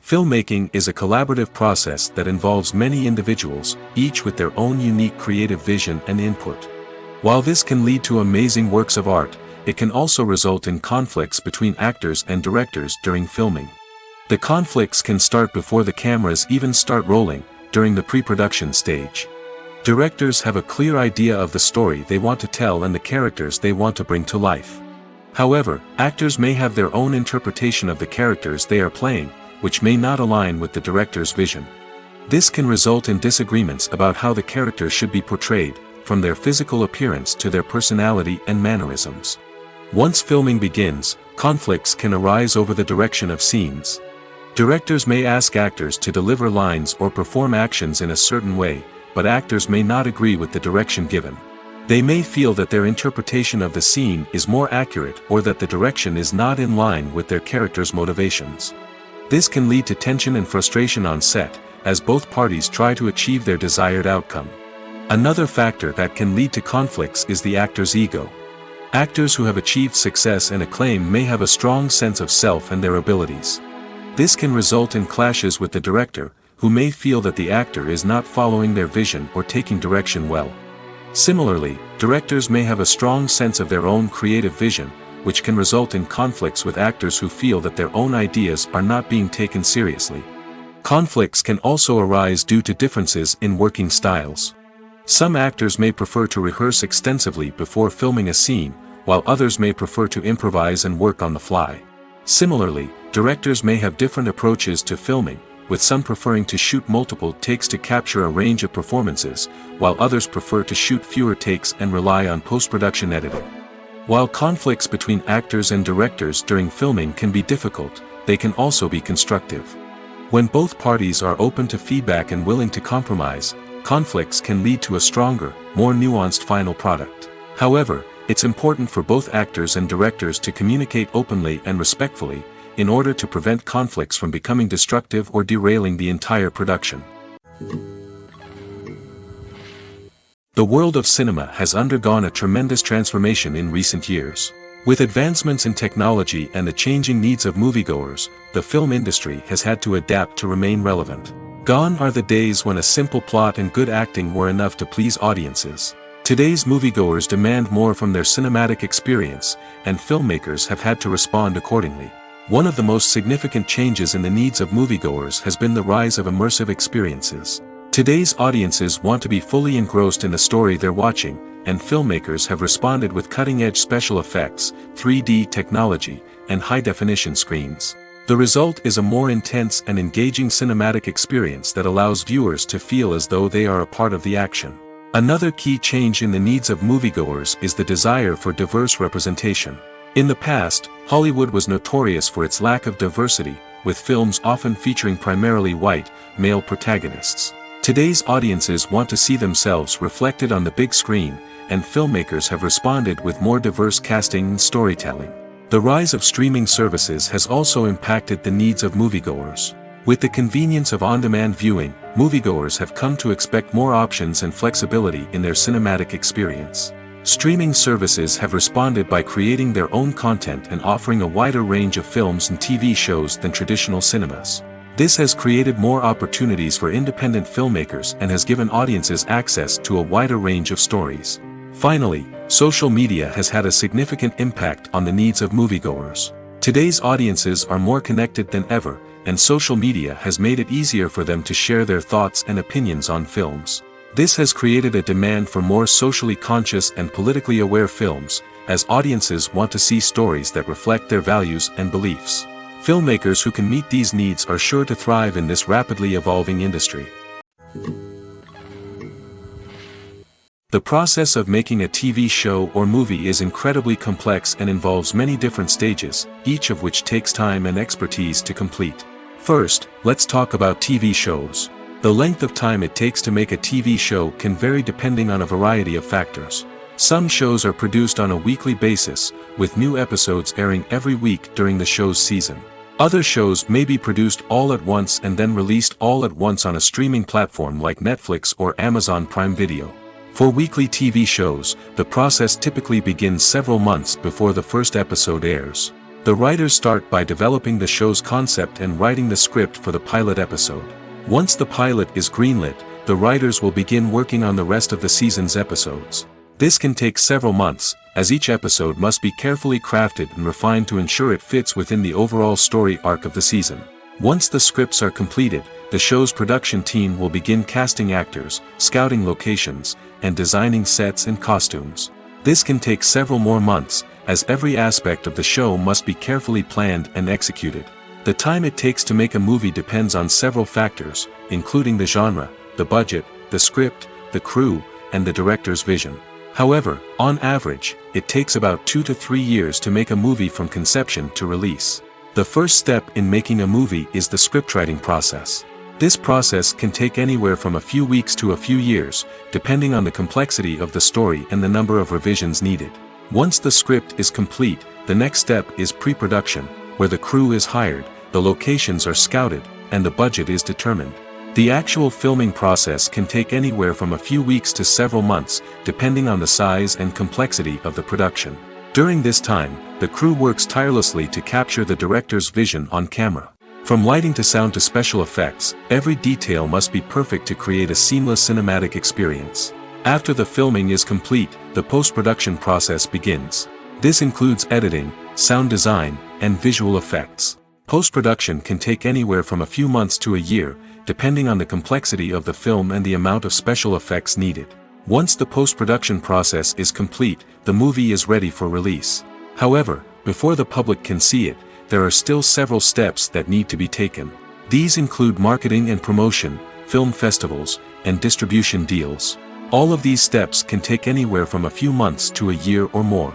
Filmmaking is a collaborative process that involves many individuals, each with their own unique creative vision and input. While this can lead to amazing works of art, it can also result in conflicts between actors and directors during filming. The conflicts can start before the cameras even start rolling, during the pre-production stage. Directors have a clear idea of the story they want to tell and the characters they want to bring to life. However, actors may have their own interpretation of the characters they are playing, which may not align with the director's vision. This can result in disagreements about how the character should be portrayed, from their physical appearance to their personality and mannerisms. Once filming begins, conflicts can arise over the direction of scenes. Directors may ask actors to deliver lines or perform actions in a certain way, but actors may not agree with the direction given. They may feel that their interpretation of the scene is more accurate or that the direction is not in line with their character's motivations. This can lead to tension and frustration on set, as both parties try to achieve their desired outcome. Another factor that can lead to conflicts is the actor's ego. Actors who have achieved success and acclaim may have a strong sense of self and their abilities. This can result in clashes with the director, who may feel that the actor is not following their vision or taking direction well. Similarly, directors may have a strong sense of their own creative vision, which can result in conflicts with actors who feel that their own ideas are not being taken seriously. Conflicts can also arise due to differences in working styles. Some actors may prefer to rehearse extensively before filming a scene, while others may prefer to improvise and work on the fly. Similarly, directors may have different approaches to filming, with some preferring to shoot multiple takes to capture a range of performances, while others prefer to shoot fewer takes and rely on post-production editing. While conflicts between actors and directors during filming can be difficult, they can also be constructive. When both parties are open to feedback and willing to compromise, conflicts can lead to a stronger, more nuanced final product. However, it's important for both actors and directors to communicate openly and respectfully, in order to prevent conflicts from becoming destructive or derailing the entire production. The world of cinema has undergone a tremendous transformation in recent years. With advancements in technology and the changing needs of moviegoers, the film industry has had to adapt to remain relevant. Gone are the days when a simple plot and good acting were enough to please audiences. Today's moviegoers demand more from their cinematic experience, and filmmakers have had to respond accordingly. One of the most significant changes in the needs of moviegoers has been the rise of immersive experiences. Today's audiences want to be fully engrossed in the story they're watching, and filmmakers have responded with cutting-edge special effects, 3D technology, and high-definition screens. The result is a more intense and engaging cinematic experience that allows viewers to feel as though they are a part of the action. Another key change in the needs of moviegoers is the desire for diverse representation. In the past, Hollywood was notorious for its lack of diversity, with films often featuring primarily white, male protagonists. Today's audiences want to see themselves reflected on the big screen, and filmmakers have responded with more diverse casting and storytelling. The rise of streaming services has also impacted the needs of moviegoers. With the convenience of on-demand viewing, moviegoers have come to expect more options and flexibility in their cinematic experience. Streaming services have responded by creating their own content and offering a wider range of films and TV shows than traditional cinemas. This has created more opportunities for independent filmmakers and has given audiences access to a wider range of stories. Finally, social media has had a significant impact on the needs of moviegoers. Today's audiences are more connected than ever, and social media has made it easier for them to share their thoughts and opinions on films. This has created a demand for more socially conscious and politically aware films, as audiences want to see stories that reflect their values and beliefs. Filmmakers who can meet these needs are sure to thrive in this rapidly evolving industry. The process of making a TV show or movie is incredibly complex and involves many different stages, each of which takes time and expertise to complete. First, let's talk about TV shows. The length of time it takes to make a TV show can vary depending on a variety of factors. Some shows are produced on a weekly basis, with new episodes airing every week during the show's season. Other shows may be produced all at once and then released all at once on a streaming platform like Netflix or Amazon Prime Video. For weekly TV shows, the process typically begins several months before the first episode airs. The writers start by developing the show's concept and writing the script for the pilot episode. Once the pilot is greenlit, the writers will begin working on the rest of the season's episodes. This can take several months, as each episode must be carefully crafted and refined to ensure it fits within the overall story arc of the season. Once the scripts are completed, the show's production team will begin casting actors, scouting locations, and designing sets and costumes. This can take several more months, as every aspect of the show must be carefully planned and executed. The time it takes to make a movie depends on several factors, including the genre, the budget, the script, the crew, and the director's vision. However, on average, it takes about 2 to 3 years to make a movie from conception to release. The first step in making a movie is the scriptwriting process. This process can take anywhere from a few weeks to a few years, depending on the complexity of the story and the number of revisions needed. Once the script is complete, the next step is pre-production, where the crew is hired, the locations are scouted, and the budget is determined. The actual filming process can take anywhere from a few weeks to several months, depending on the size and complexity of the production. During this time, the crew works tirelessly to capture the director's vision on camera. From lighting to sound to special effects, every detail must be perfect to create a seamless cinematic experience. After the filming is complete, the post-production process begins. This includes editing, sound design, and visual effects. Post-production can take anywhere from a few months to a year, depending on the complexity of the film and the amount of special effects needed. Once the post-production process is complete, the movie is ready for release. However, before the public can see it, there are still several steps that need to be taken. These include marketing and promotion, film festivals, and distribution deals. All of these steps can take anywhere from a few months to a year or more.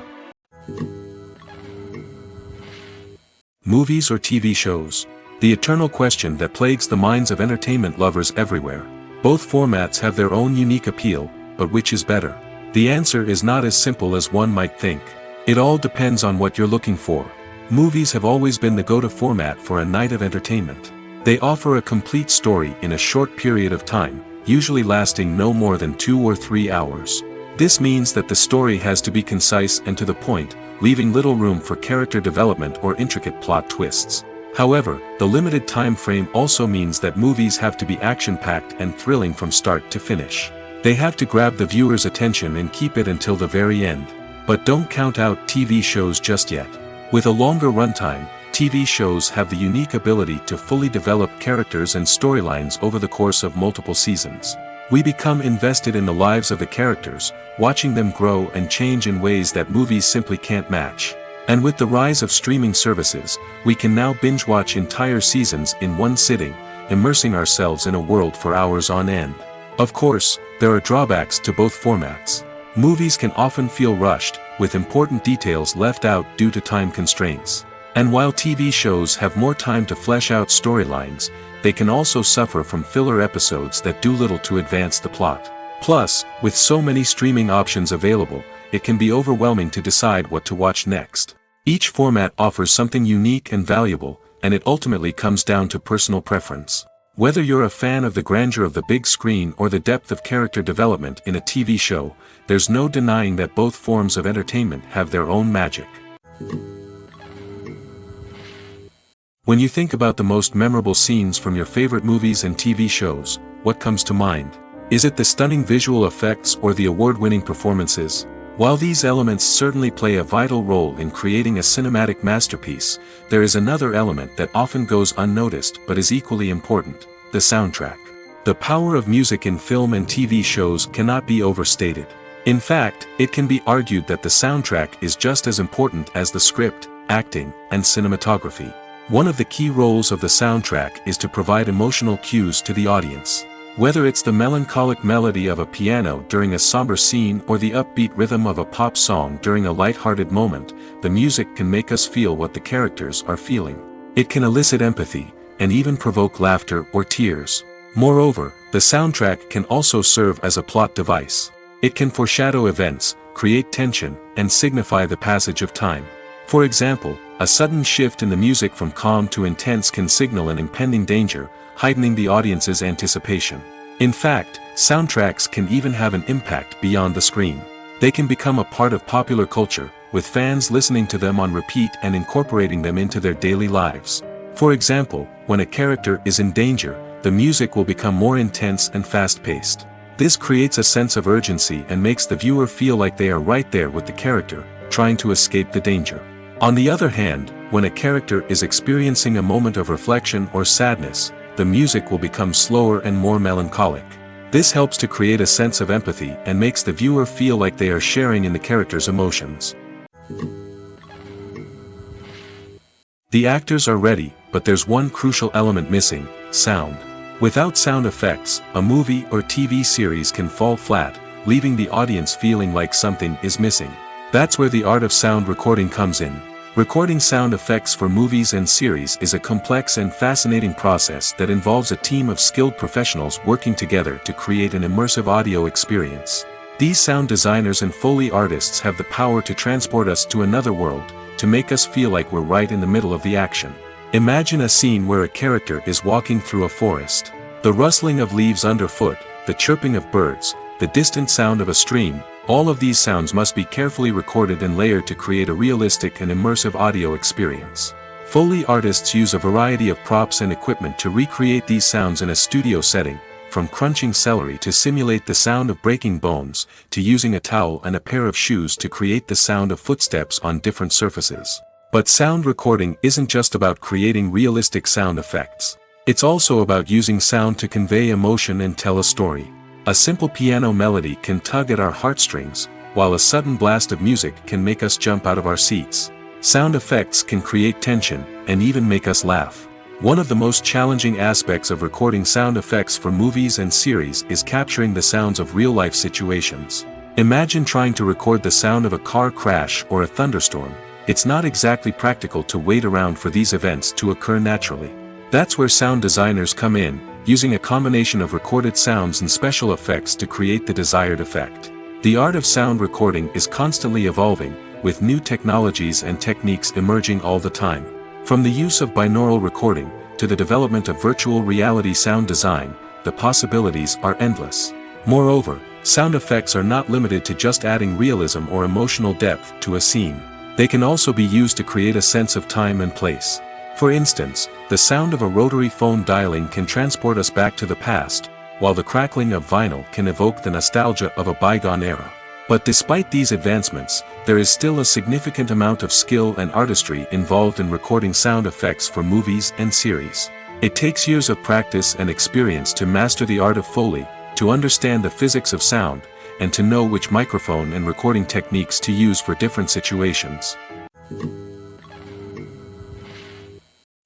Movies or TV shows? The eternal question that plagues the minds of entertainment lovers everywhere. Both formats have their own unique appeal, but which is better? The answer is not as simple as one might think. It all depends on what you're looking for. Movies have always been the go-to format for a night of entertainment. They offer a complete story in a short period of time, usually lasting no more than 2 or 3 hours. This means that the story has to be concise and to the point, leaving little room for character development or intricate plot twists. However, the limited time frame also means that movies have to be action-packed and thrilling from start to finish. They have to grab the viewer's attention and keep it until the very end. But don't count out TV shows just yet. With a longer runtime, TV shows have the unique ability to fully develop characters and storylines over the course of multiple seasons. We become invested in the lives of the characters, watching them grow and change in ways that movies simply can't match. And with the rise of streaming services, we can now binge-watch entire seasons in one sitting, immersing ourselves in a world for hours on end. Of course, there are drawbacks to both formats. Movies can often feel rushed, with important details left out due to time constraints. And while TV shows have more time to flesh out storylines, they can also suffer from filler episodes that do little to advance the plot. Plus, with so many streaming options available, it can be overwhelming to decide what to watch next. Each format offers something unique and valuable, and it ultimately comes down to personal preference. Whether you're a fan of the grandeur of the big screen or the depth of character development in a TV show, there's no denying that both forms of entertainment have their own magic. When you think about the most memorable scenes from your favorite movies and TV shows, what comes to mind? Is it the stunning visual effects or the award-winning performances? While these elements certainly play a vital role in creating a cinematic masterpiece, there is another element that often goes unnoticed but is equally important: the soundtrack. The power of music in film and TV shows cannot be overstated. In fact, it can be argued that the soundtrack is just as important as the script, acting, and cinematography. One of the key roles of the soundtrack is to provide emotional cues to the audience. Whether it's the melancholic melody of a piano during a somber scene or the upbeat rhythm of a pop song during a light-hearted moment, the music can make us feel what the characters are feeling. It can elicit empathy, and even provoke laughter or tears. Moreover, the soundtrack can also serve as a plot device. It can foreshadow events, create tension, and signify the passage of time. For example, a sudden shift in the music from calm to intense can signal an impending danger, heightening the audience's anticipation. In fact, soundtracks can even have an impact beyond the screen. They can become a part of popular culture, with fans listening to them on repeat and incorporating them into their daily lives. For example, when a character is in danger, the music will become more intense and fast-paced. This creates a sense of urgency and makes the viewer feel like they are right there with the character, trying to escape the danger. On the other hand, when a character is experiencing a moment of reflection or sadness, the music will become slower and more melancholic. This helps to create a sense of empathy and makes the viewer feel like they are sharing in the character's emotions. The actors are ready, but there's one crucial element missing: sound. Without sound effects, a movie or TV series can fall flat, leaving the audience feeling like something is missing. That's where the art of sound recording comes in. Recording sound effects for movies and series is a complex and fascinating process that involves a team of skilled professionals working together to create an immersive audio experience. These sound designers and Foley artists have the power to transport us to another world, to make us feel like we're right in the middle of the action. Imagine a scene where a character is walking through a forest. The rustling of leaves underfoot, the chirping of birds, the distant sound of a stream, all of these sounds must be carefully recorded and layered to create a realistic and immersive audio experience. Foley artists use a variety of props and equipment to recreate these sounds in a studio setting, from crunching celery to simulate the sound of breaking bones, to using a towel and a pair of shoes to create the sound of footsteps on different surfaces. But sound recording isn't just about creating realistic sound effects. It's also about using sound to convey emotion and tell a story. A simple piano melody can tug at our heartstrings, while a sudden blast of music can make us jump out of our seats. Sound effects can create tension, and even make us laugh. One of the most challenging aspects of recording sound effects for movies and series is capturing the sounds of real-life situations. Imagine trying to record the sound of a car crash or a thunderstorm. It's not exactly practical to wait around for these events to occur naturally. That's where sound designers come in, using a combination of recorded sounds and special effects to create the desired effect. The art of sound recording is constantly evolving, with new technologies and techniques emerging all the time. From the use of binaural recording, to the development of virtual reality sound design, the possibilities are endless. Moreover, sound effects are not limited to just adding realism or emotional depth to a scene. They can also be used to create a sense of time and place. For instance, the sound of a rotary phone dialing can transport us back to the past, while the crackling of vinyl can evoke the nostalgia of a bygone era. But despite these advancements, there is still a significant amount of skill and artistry involved in recording sound effects for movies and series. It takes years of practice and experience to master the art of Foley, to understand the physics of sound, and to know which microphone and recording techniques to use for different situations.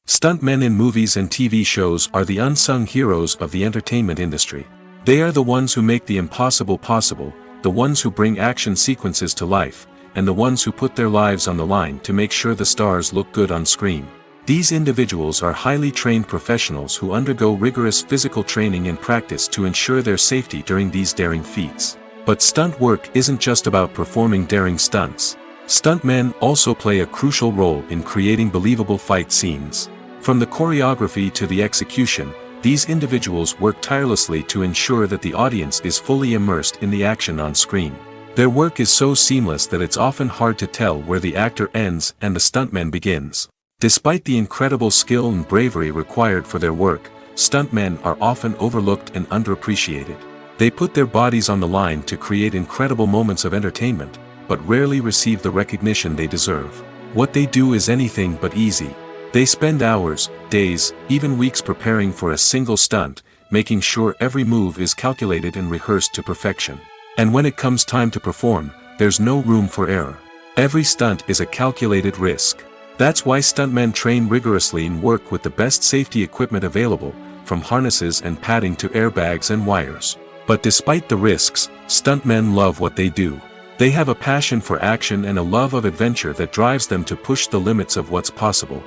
Stuntmen in movies and TV shows are the unsung heroes of the entertainment industry. They are the ones who make the impossible possible, the ones who bring action sequences to life, and the ones who put their lives on the line to make sure the stars look good on screen. These individuals are highly trained professionals who undergo rigorous physical training and practice to ensure their safety during these daring feats. But stunt work isn't just about performing daring stunts. Stuntmen also play a crucial role in creating believable fight scenes. From the choreography to the execution, these individuals work tirelessly to ensure that the audience is fully immersed in the action on screen. Their work is so seamless that it's often hard to tell where the actor ends and the stuntman begins. Despite the incredible skill and bravery required for their work, stuntmen are often overlooked and underappreciated. They put their bodies on the line to create incredible moments of entertainment, but rarely receive the recognition they deserve. What they do is anything but easy. They spend hours, days, even weeks preparing for a single stunt, making sure every move is calculated and rehearsed to perfection. And when it comes time to perform, there's no room for error. Every stunt is a calculated risk. That's why stuntmen train rigorously and work with the best safety equipment available, from harnesses and padding to airbags and wires. But despite the risks, stuntmen love what they do. They have a passion for action and a love of adventure that drives them to push the limits of what's possible.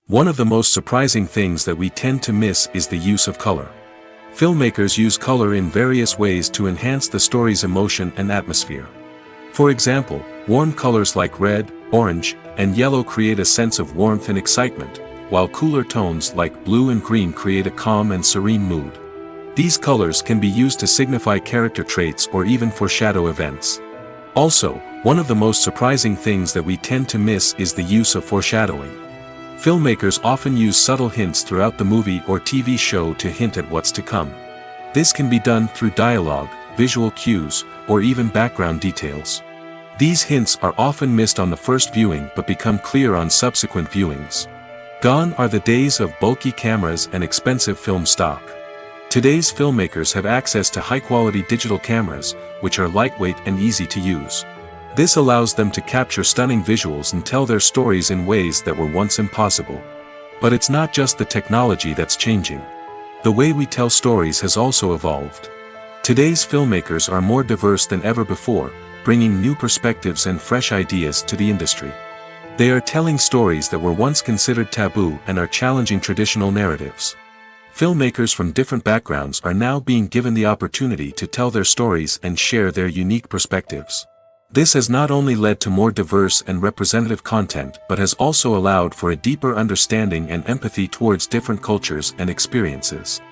One of the most surprising things that we tend to miss is the use of color. Filmmakers use color in various ways to enhance the story's emotion and atmosphere. For example, warm colors like red, orange, and yellow create a sense of warmth and excitement, while cooler tones like blue and green create a calm and serene mood. These colors can be used to signify character traits or even foreshadow events. Also, one of the most surprising things that we tend to miss is the use of foreshadowing. Filmmakers often use subtle hints throughout the movie or TV show to hint at what's to come. This can be done through dialogue, visual cues, or even background details. These hints are often missed on the first viewing but become clear on subsequent viewings. Gone are the days of bulky cameras and expensive film stock. Today's filmmakers have access to high-quality digital cameras, which are lightweight and easy to use. This allows them to capture stunning visuals and tell their stories in ways that were once impossible. But it's not just the technology that's changing. The way we tell stories has also evolved. Today's filmmakers are more diverse than ever before, bringing new perspectives and fresh ideas to the industry. They are telling stories that were once considered taboo and are challenging traditional narratives. Filmmakers from different backgrounds are now being given the opportunity to tell their stories and share their unique perspectives. This has not only led to more diverse and representative content but has also allowed for a deeper understanding and empathy towards different cultures and experiences.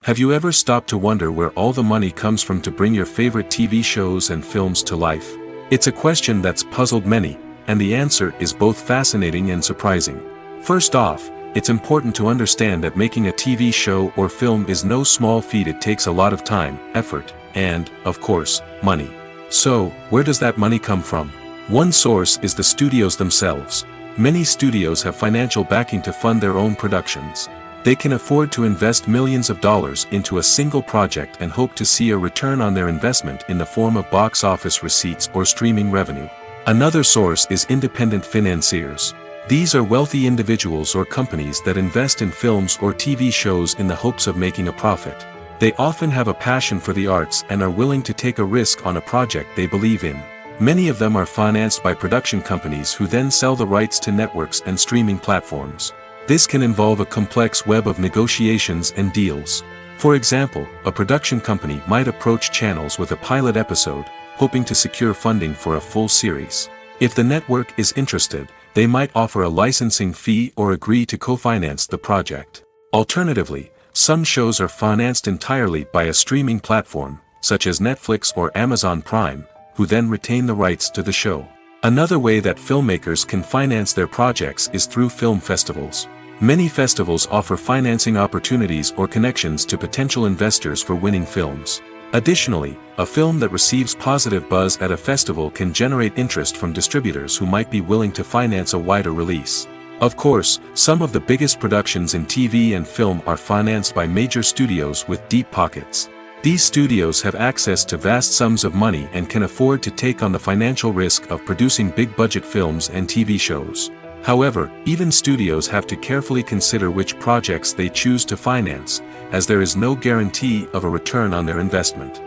Have you ever stopped to wonder where all the money comes from to bring your favorite TV shows and films to life? It's a question that's puzzled many, and the answer is both fascinating and surprising. First off, it's important to understand that making a TV show or film is no small feat. It takes a lot of time, effort, and, of course, money. So, where does that money come from? One source is the studios themselves. Many studios have financial backing to fund their own productions. They can afford to invest millions of dollars into a single project and hope to see a return on their investment in the form of box office receipts or streaming revenue. Another source is independent financiers. These are wealthy individuals or companies that invest in films or TV shows in the hopes of making a profit. They often have a passion for the arts and are willing to take a risk on a project they believe in. Many of them are financed by production companies who then sell the rights to networks and streaming platforms. This can involve a complex web of negotiations and deals. For example, a production company might approach channels with a pilot episode, hoping to secure funding for a full series. If the network is interested, they might offer a licensing fee or agree to co-finance the project. Alternatively, some shows are financed entirely by a streaming platform, such as Netflix or Amazon Prime, who then retain the rights to the show. Another way that filmmakers can finance their projects is through film festivals. Many festivals offer financing opportunities or connections to potential investors for winning films. Additionally, a film that receives positive buzz at a festival can generate interest from distributors who might be willing to finance a wider release. Of course, some of the biggest productions in TV and film are financed by major studios with deep pockets. These studios have access to vast sums of money and can afford to take on the financial risk of producing big-budget films and TV shows. However, even studios have to carefully consider which projects they choose to finance, as there is no guarantee of a return on their investment.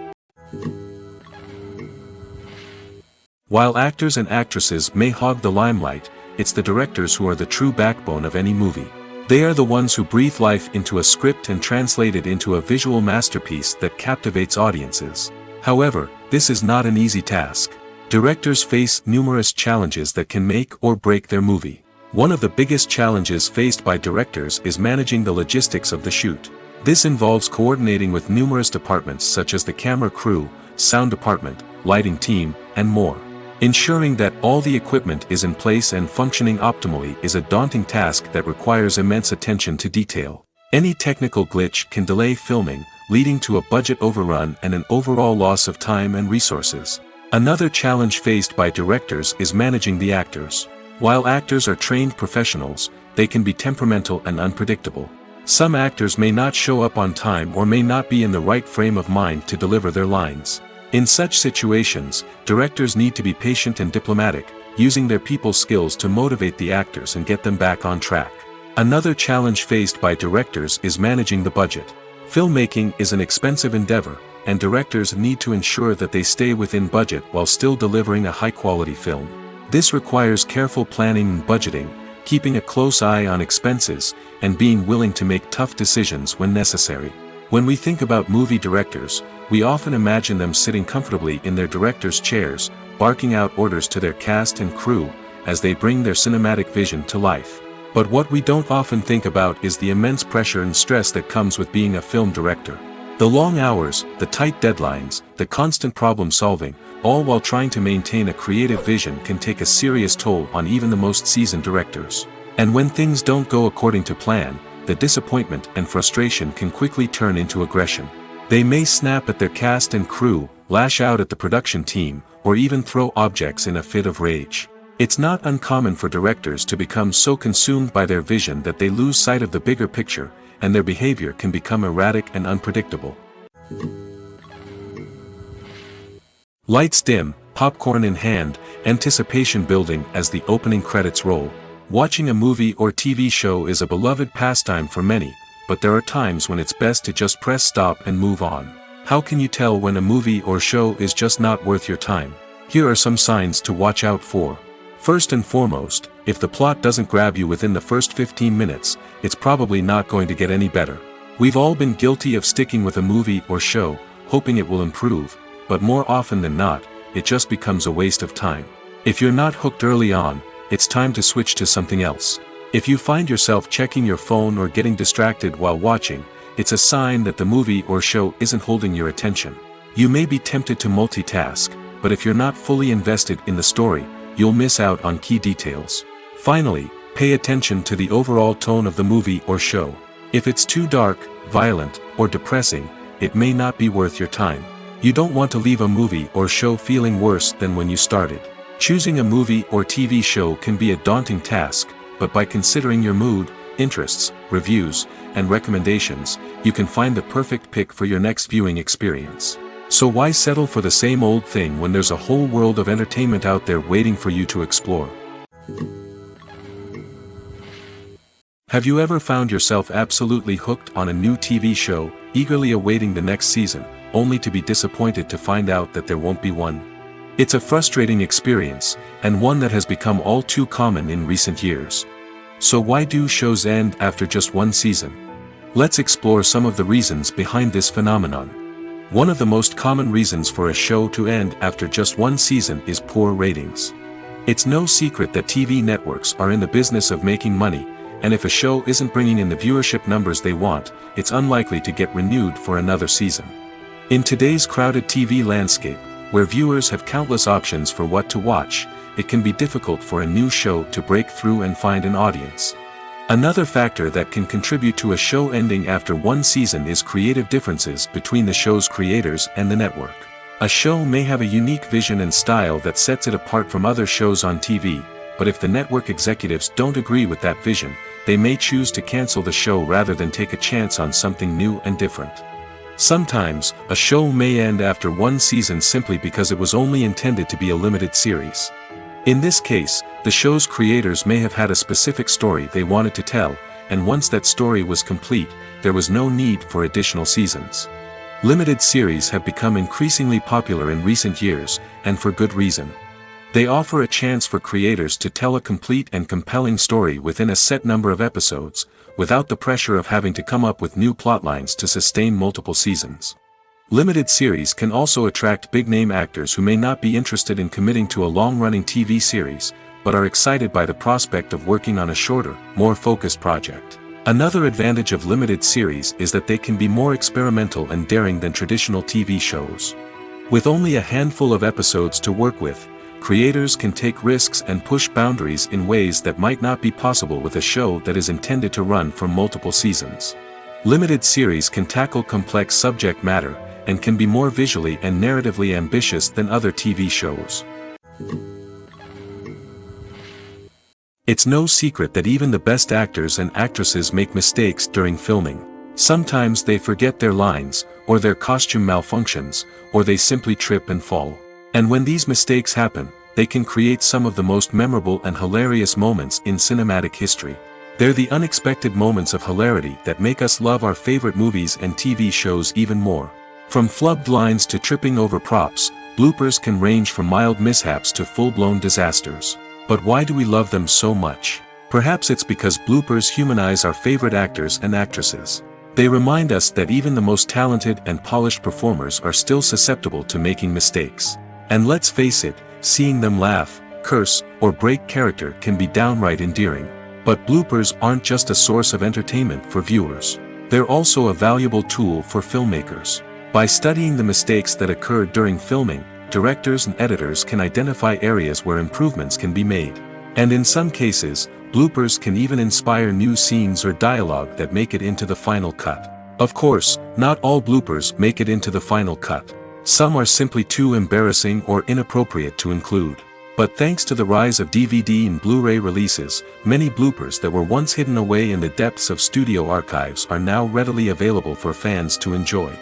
While actors and actresses may hog the limelight, it's the directors who are the true backbone of any movie. They are the ones who breathe life into a script and translate it into a visual masterpiece that captivates audiences. However, this is not an easy task. Directors face numerous challenges that can make or break their movie. One of the biggest challenges faced by directors is managing the logistics of the shoot. This involves coordinating with numerous departments such as the camera crew, sound department, lighting team, and more. Ensuring that all the equipment is in place and functioning optimally is a daunting task that requires immense attention to detail. Any technical glitch can delay filming, leading to a budget overrun and an overall loss of time and resources. Another challenge faced by directors is managing the actors. While actors are trained professionals, they can be temperamental and unpredictable. Some actors may not show up on time or may not be in the right frame of mind to deliver their lines. In such situations, directors need to be patient and diplomatic, using their people skills to motivate the actors and get them back on track. Another challenge faced by directors is managing the budget. Filmmaking is an expensive endeavor, and directors need to ensure that they stay within budget while still delivering a high-quality film. This requires careful planning and budgeting, keeping a close eye on expenses, and being willing to make tough decisions when necessary. When we think about movie directors, we often imagine them sitting comfortably in their director's chairs, barking out orders to their cast and crew, as they bring their cinematic vision to life. But what we don't often think about is the immense pressure and stress that comes with being a film director. The long hours, the tight deadlines, the constant problem solving, all while trying to maintain a creative vision can take a serious toll on even the most seasoned directors. And when things don't go according to plan, the disappointment and frustration can quickly turn into aggression. They may snap at their cast and crew, lash out at the production team, or even throw objects in a fit of rage. It's not uncommon for directors to become so consumed by their vision that they lose sight of the bigger picture, and their behavior can become erratic and unpredictable. Lights dim, popcorn in hand, anticipation building as the opening credits roll. Watching a movie or TV show is a beloved pastime for many, but there are times when it's best to just press stop and move on. How can you tell when a movie or show is just not worth your time? Here are some signs to watch out for. First and foremost, if the plot doesn't grab you within the first 15 minutes, it's probably not going to get any better. We've all been guilty of sticking with a movie or show, hoping it will improve, but more often than not, it just becomes a waste of time. If you're not hooked early on, it's time to switch to something else. If you find yourself checking your phone or getting distracted while watching, it's a sign that the movie or show isn't holding your attention. You may be tempted to multitask, but if you're not fully invested in the story, you'll miss out on key details. Finally, pay attention to the overall tone of the movie or show. If it's too dark, violent, or depressing, it may not be worth your time. You don't want to leave a movie or show feeling worse than when you started. Choosing a movie or TV show can be a daunting task, but by considering your mood, interests, reviews, and recommendations, you can find the perfect pick for your next viewing experience. So why settle for the same old thing when there's a whole world of entertainment out there waiting for you to explore? Have you ever found yourself absolutely hooked on a new TV show, eagerly awaiting the next season, only to be disappointed to find out that there won't be one? It's a frustrating experience, and one that has become all too common in recent years. So why do shows end after just one season? Let's explore some of the reasons behind this phenomenon. One of the most common reasons for a show to end after just one season is poor ratings. It's no secret that TV networks are in the business of making money, and if a show isn't bringing in the viewership numbers they want, it's unlikely to get renewed for another season. In today's crowded TV landscape, where viewers have countless options for what to watch, it can be difficult for a new show to break through and find an audience. Another factor that can contribute to a show ending after one season is creative differences between the show's creators and the network. A show may have a unique vision and style that sets it apart from other shows on TV, but if the network executives don't agree with that vision, they may choose to cancel the show rather than take a chance on something new and different. Sometimes, a show may end after one season simply because it was only intended to be a limited series. In this case, the show's creators may have had a specific story they wanted to tell, and once that story was complete, there was no need for additional seasons. Limited series have become increasingly popular in recent years, and for good reason. They offer a chance for creators to tell a complete and compelling story within a set number of episodes, without the pressure of having to come up with new plotlines to sustain multiple seasons. Limited series can also attract big-name actors who may not be interested in committing to a long-running TV series, but are excited by the prospect of working on a shorter, more focused project. Another advantage of limited series is that they can be more experimental and daring than traditional TV shows. With only a handful of episodes to work with, creators can take risks and push boundaries in ways that might not be possible with a show that is intended to run for multiple seasons. Limited series can tackle complex subject matter, and can be more visually and narratively ambitious than other TV shows. It's no secret that even the best actors and actresses make mistakes during filming. Sometimes they forget their lines, or their costume malfunctions, or they simply trip and fall. And when these mistakes happen, they can create some of the most memorable and hilarious moments in cinematic history. They're the unexpected moments of hilarity that make us love our favorite movies and TV shows even more. From flubbed lines to tripping over props, bloopers can range from mild mishaps to full-blown disasters. But why do we love them so much? Perhaps it's because bloopers humanize our favorite actors and actresses. They remind us that even the most talented and polished performers are still susceptible to making mistakes. And let's face it, seeing them laugh, curse, or break character can be downright endearing. But bloopers aren't just a source of entertainment for viewers. They're also a valuable tool for filmmakers. By studying the mistakes that occurred during filming, directors and editors can identify areas where improvements can be made. And in some cases, bloopers can even inspire new scenes or dialogue that make it into the final cut. Of course, not all bloopers make it into the final cut. Some are simply too embarrassing or inappropriate to include. But thanks to the rise of DVD and Blu-ray releases, many bloopers that were once hidden away in the depths of studio archives are now readily available for fans to enjoy.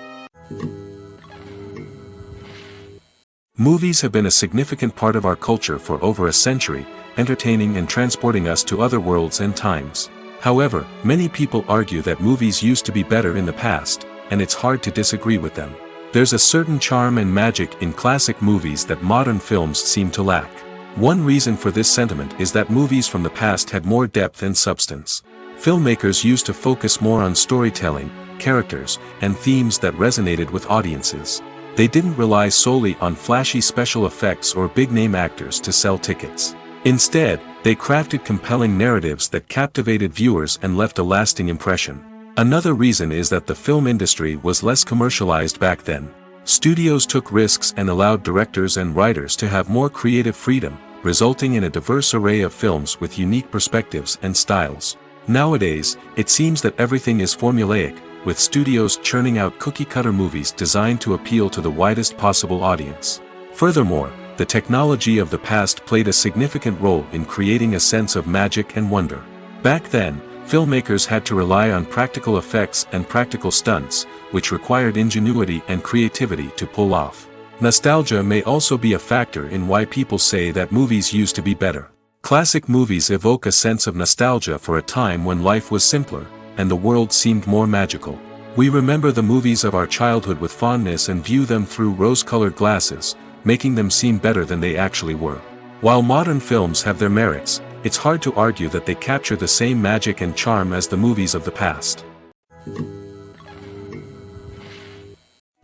Movies have been a significant part of our culture for over a century, entertaining and transporting us to other worlds and times. However, many people argue that movies used to be better in the past, and it's hard to disagree with them. There's a certain charm and magic in classic movies that modern films seem to lack. One reason for this sentiment is that movies from the past had more depth and substance. Filmmakers used to focus more on storytelling, characters, and themes that resonated with audiences. They didn't rely solely on flashy special effects or big-name actors to sell tickets. Instead, they crafted compelling narratives that captivated viewers and left a lasting impression. Another reason is that the film industry was less commercialized back then. Studios took risks and allowed directors and writers to have more creative freedom, resulting in a diverse array of films with unique perspectives and styles. Nowadays, it seems that everything is formulaic, with studios churning out cookie-cutter movies designed to appeal to the widest possible audience. Furthermore, the technology of the past played a significant role in creating a sense of magic and wonder. Back then, filmmakers had to rely on practical effects and practical stunts, which required ingenuity and creativity to pull off. Nostalgia may also be a factor in why people say that movies used to be better. Classic movies evoke a sense of nostalgia for a time when life was simpler, and the world seemed more magical. We remember the movies of our childhood with fondness and view them through rose-colored glasses, making them seem better than they actually were. While modern films have their merits, it's hard to argue that they capture the same magic and charm as the movies of the past.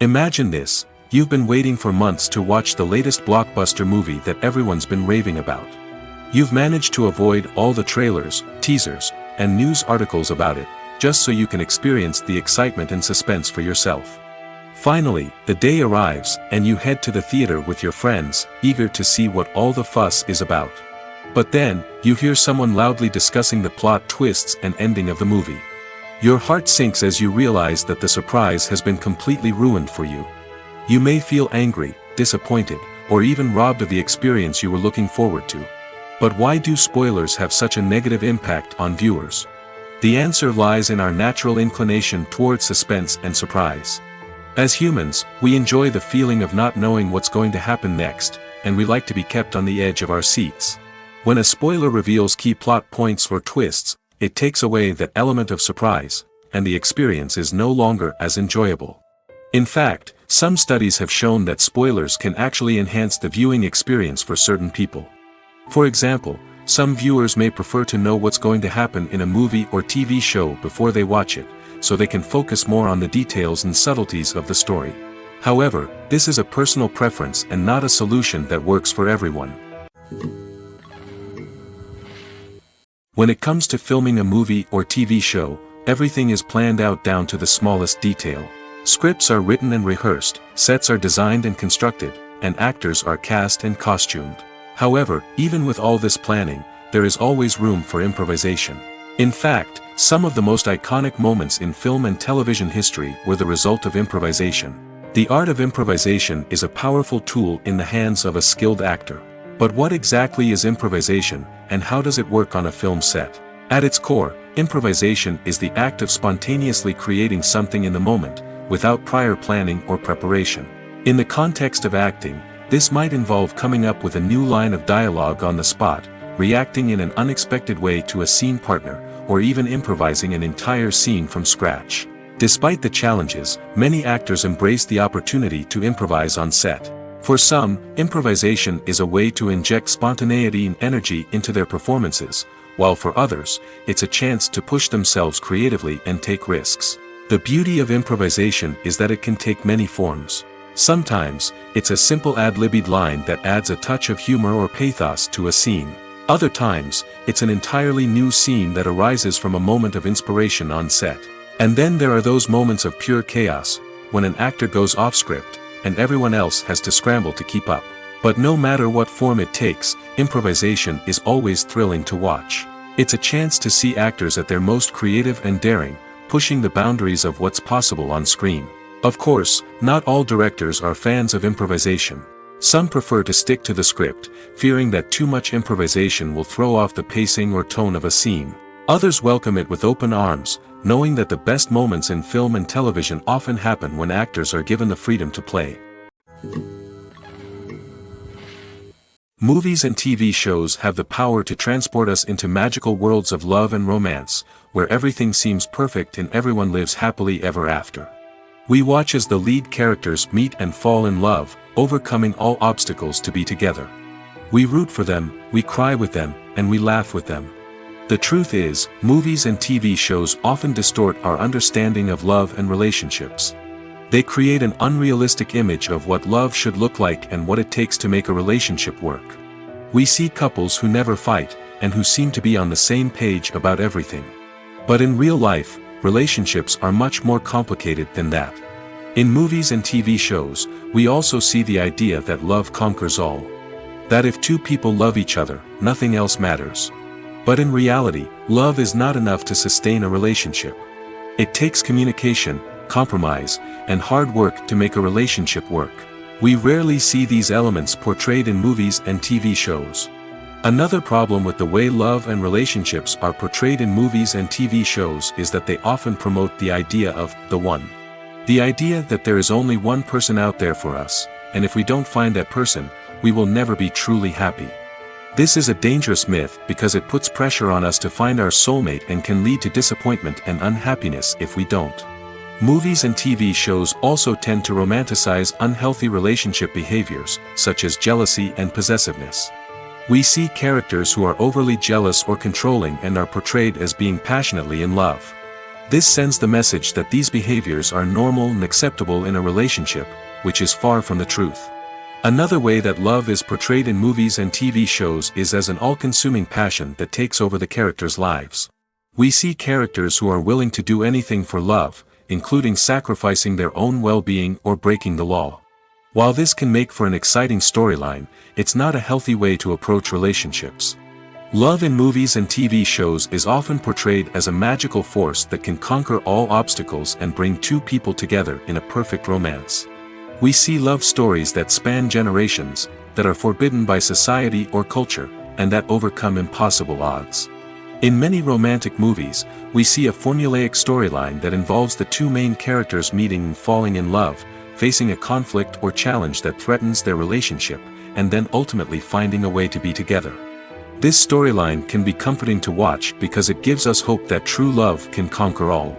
Imagine this: you've been waiting for months to watch the latest blockbuster movie that everyone's been raving about. You've managed to avoid all the trailers, teasers, and news articles about it, just so you can experience the excitement and suspense for yourself. Finally, the day arrives, and you head to the theater with your friends, eager to see what all the fuss is about. But then, you hear someone loudly discussing the plot twists and ending of the movie. Your heart sinks as you realize that the surprise has been completely ruined for you. You may feel angry, disappointed, or even robbed of the experience you were looking forward to. But why do spoilers have such a negative impact on viewers? The answer lies in our natural inclination towards suspense and surprise. As humans, we enjoy the feeling of not knowing what's going to happen next, and we like to be kept on the edge of our seats. When a spoiler reveals key plot points or twists, it takes away that element of surprise, and the experience is no longer as enjoyable. In fact, some studies have shown that spoilers can actually enhance the viewing experience for certain people. For example, some viewers may prefer to know what's going to happen in a movie or TV show before they watch it, so they can focus more on the details and subtleties of the story. However, this is a personal preference and not a solution that works for everyone. When it comes to filming a movie or TV show, everything is planned out down to the smallest detail. Scripts are written and rehearsed, sets are designed and constructed, and actors are cast and costumed. However, even with all this planning, there is always room for improvisation. In fact, some of the most iconic moments in film and television history were the result of improvisation. The art of improvisation is a powerful tool in the hands of a skilled actor. But what exactly is improvisation, and how does it work on a film set? At its core, improvisation is the act of spontaneously creating something in the moment, without prior planning or preparation. In the context of acting, this might involve coming up with a new line of dialogue on the spot, reacting in an unexpected way to a scene partner, or even improvising an entire scene from scratch. Despite the challenges, many actors embrace the opportunity to improvise on set. For some, improvisation is a way to inject spontaneity and energy into their performances, while for others, it's a chance to push themselves creatively and take risks. The beauty of improvisation is that it can take many forms. Sometimes, it's a simple ad-libbed line that adds a touch of humor or pathos to a scene. Other times, it's an entirely new scene that arises from a moment of inspiration on set. And then there are those moments of pure chaos, when an actor goes off script, and everyone else has to scramble to keep up. But no matter what form it takes, improvisation is always thrilling to watch. It's a chance to see actors at their most creative and daring, pushing the boundaries of what's possible on screen. Of course, not all directors are fans of improvisation. Some prefer to stick to the script, fearing that too much improvisation will throw off the pacing or tone of a scene. Others welcome it with open arms, knowing that the best moments in film and television often happen when actors are given the freedom to play. Movies and TV shows have the power to transport us into magical worlds of love and romance, where everything seems perfect and everyone lives happily ever after. We watch as the lead characters meet and fall in love, overcoming all obstacles to be together. We root for them, we cry with them, and we laugh with them. The truth is, movies and TV shows often distort our understanding of love and relationships. They create an unrealistic image of what love should look like and what it takes to make a relationship work. We see couples who never fight, and who seem to be on the same page about everything. But in real life, relationships are much more complicated than that. In movies and TV shows, we also see the idea that love conquers all. That if two people love each other, nothing else matters. But in reality, love is not enough to sustain a relationship. It takes communication, compromise, and hard work to make a relationship work. We rarely see these elements portrayed in movies and TV shows. Another problem with the way love and relationships are portrayed in movies and TV shows is that they often promote the idea of the one. The idea that there is only one person out there for us, and if we don't find that person, we will never be truly happy. This is a dangerous myth because it puts pressure on us to find our soulmate and can lead to disappointment and unhappiness if we don't. Movies and TV shows also tend to romanticize unhealthy relationship behaviors, such as jealousy and possessiveness. We see characters who are overly jealous or controlling and are portrayed as being passionately in love. This sends the message that these behaviors are normal and acceptable in a relationship, which is far from the truth. Another way that love is portrayed in movies and TV shows is as an all-consuming passion that takes over the characters' lives. We see characters who are willing to do anything for love, including sacrificing their own well-being or breaking the law. While this can make for an exciting storyline, it's not a healthy way to approach relationships. Love in movies and TV shows is often portrayed as a magical force that can conquer all obstacles and bring two people together in a perfect romance. We see love stories that span generations, that are forbidden by society or culture, and that overcome impossible odds. In many romantic movies, we see a formulaic storyline that involves the two main characters meeting and falling in love, facing a conflict or challenge that threatens their relationship, and then ultimately finding a way to be together. This storyline can be comforting to watch because it gives us hope that true love can conquer all.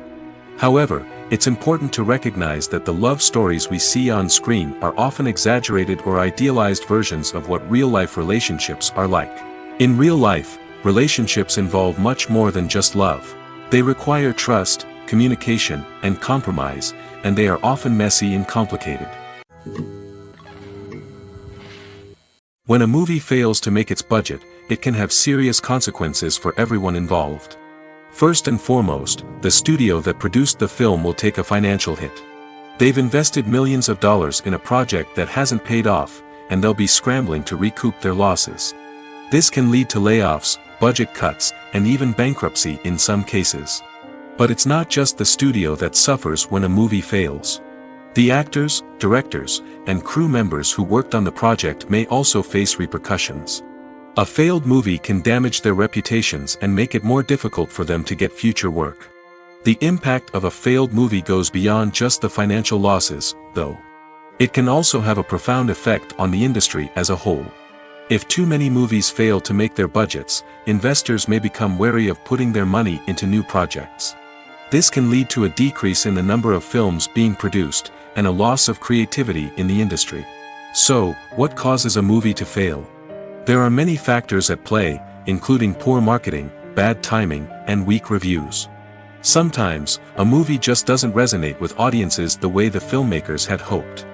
However, it's important to recognize that the love stories we see on screen are often exaggerated or idealized versions of what real-life relationships are like. In real life, relationships involve much more than just love. They require trust, communication, and compromise, and they are often messy and complicated. When a movie fails to make its budget, it can have serious consequences for everyone involved. First and foremost, the studio that produced the film will take a financial hit. They've invested millions of dollars in a project that hasn't paid off, and they'll be scrambling to recoup their losses. This can lead to layoffs, budget cuts, and even bankruptcy in some cases. But it's not just the studio that suffers when a movie fails. The actors, directors, and crew members who worked on the project may also face repercussions. A failed movie can damage their reputations and make it more difficult for them to get future work. The impact of a failed movie goes beyond just the financial losses, though. It can also have a profound effect on the industry as a whole. If too many movies fail to make their budgets, investors may become wary of putting their money into new projects. This can lead to a decrease in the number of films being produced, and a loss of creativity in the industry. So, what causes a movie to fail? There are many factors at play, including poor marketing, bad timing, and weak reviews. Sometimes, a movie just doesn't resonate with audiences the way the filmmakers had hoped.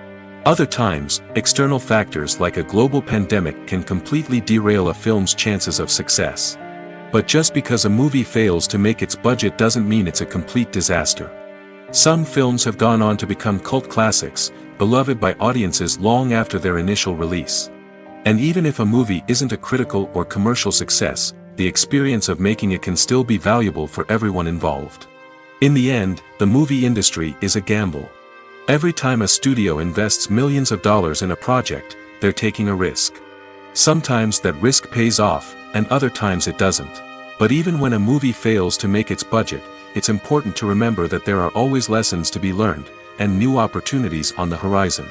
Other times, external factors like a global pandemic can completely derail a film's chances of success. But just because a movie fails to make its budget doesn't mean it's a complete disaster. Some films have gone on to become cult classics, beloved by audiences long after their initial release. And even if a movie isn't a critical or commercial success, the experience of making it can still be valuable for everyone involved. In the end, the movie industry is a gamble. Every time a studio invests millions of dollars in a project, they're taking a risk. Sometimes that risk pays off, and other times it doesn't. But even when a movie fails to make its budget, it's important to remember that there are always lessons to be learned, and new opportunities on the horizon.